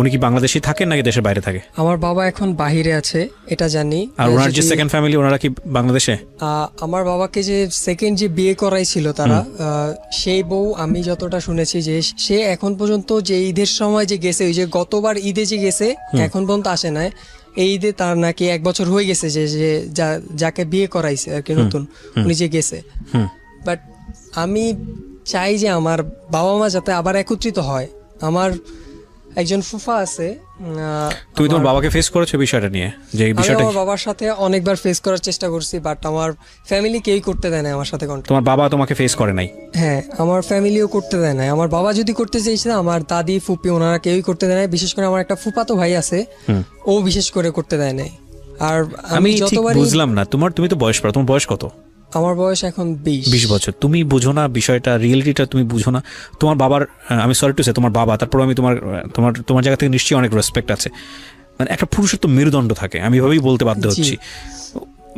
S2: উনি কি বাংলাদেশে থাকেন নাকি দেশের বাইরে থাকে?
S3: আমার বাবা এখন বাহিরে আছে, এটা জানি।
S2: আর ওনার যে সেকেন্ড ফ্যামিলি, ওনারা কি বাংলাদেশে?
S3: আমার বাবাকে যে সেকেন্ড যে বিয়ে করাইছিল তারা, সেই বউ, আমি যতটা শুনেছি যে সে এখন পর্যন্ত যে ঈদের সময় যে গেছে, ওই যে গতবার ঈদে যে গেছে, এখন পর্যন্ত আসে নাই। এই ঈদে তার নাকি 1 বছর হয়ে গেছে যে যাকে বিয়ে করাইছে আর কি নতুন, উনি যে গেছে। বাট আমি চাই যে আমার বাবা মা যাতে আবার একত্রিত হয়। আমার একজন ফুফা আছে।
S2: তুমি তোমার বাবাকে ফেস করেছো বিষয়টা নিয়ে? যে বিষয়টা
S3: আমার বাবার সাথে অনেকবার ফেস করার চেষ্টা করছি, বাট আমার ফ্যামিলি কেউই করতে দেয় না আমার সাথে কন্ট্যাক্ট।
S2: তোমার বাবা তোমাকে ফেস করে নাই?
S3: হ্যাঁ, আমার ফ্যামিলিও করতে দেয় না। আমার বাবা যদি করতে চাইছে, আমার দাদি ফুপি ওনারা কেউই করতে দেয় না। বিশেষ করে আমার একটা ফুফাতো ভাই আছে, ও বিশেষ করে করতে দেয় নাই। আর
S2: আমি যতবার বুঝলাম না, তুমি তো বয়স পড়া, তোমার বয়স কত?
S3: আমার বয়স এখন 20
S2: বছর। তুমি বুঝো না বিষয়টা, রিয়েলিটিটা তুমি বুঝো না। তোমার বাবার, আমি সরি টু সে, তোমার বাবা, তারপর আমি তোমার জায়গা থেকে নিশ্চয়ই অনেক রেসপেক্ট আছে। মানে একটা পুরুষের তো মেরুদণ্ড থাকে, আমি এভাবেই বলতে বাধ্য হচ্ছি।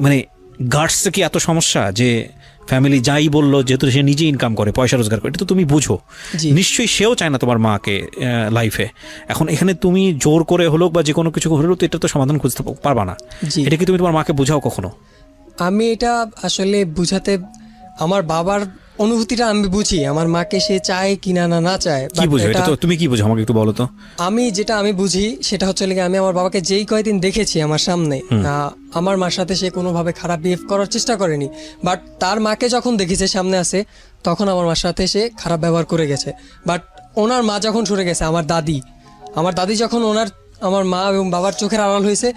S2: মানে গার্ডসে কি এত সমস্যা যে ফ্যামিলি যাই বললো, যেহেতু সে নিজে ইনকাম করে, পয়সা রোজগার করে, এটা তো তুমি বুঝো। নিশ্চয়ই সেও চায় না তোমার মাকে লাইফে। এখন এখানে তুমি জোর করে হলো বা যে কোনো কিছু হলেও তো এটা তো সমাধান খুঁজতে পারবা না। এটা কি তুমি তোমার মাকে বোঝাও কখনো?
S3: আমি এটা আসলে বুঝাতে, আমার বাবার অনুভূতিটা আমি বুঝি, আমার মাকে সে চায় কিনা না চায়।
S2: কি বুঝো এটা? তো তুমি কি বুঝো আমাকে একটু বলো তো।
S3: আমি বুঝি সেটা হচ্ছে আমি আমার বাবাকে যেই কয়দিন দেখেছি আমার সামনে, আমার মার সাথে সে কোনোভাবে খারাপ বিহেভ করার চেষ্টা করেনি। বাট তার মাকে যখন দেখেছে সামনে আছে, তখন আমার মার সাথে সে খারাপ ব্যবহার করে গেছে। বাট ওনার মা যখন সরে গেছে, আমার দাদি যখন আমার মা এবং বাবার চোখের আড়াল হয়েছে,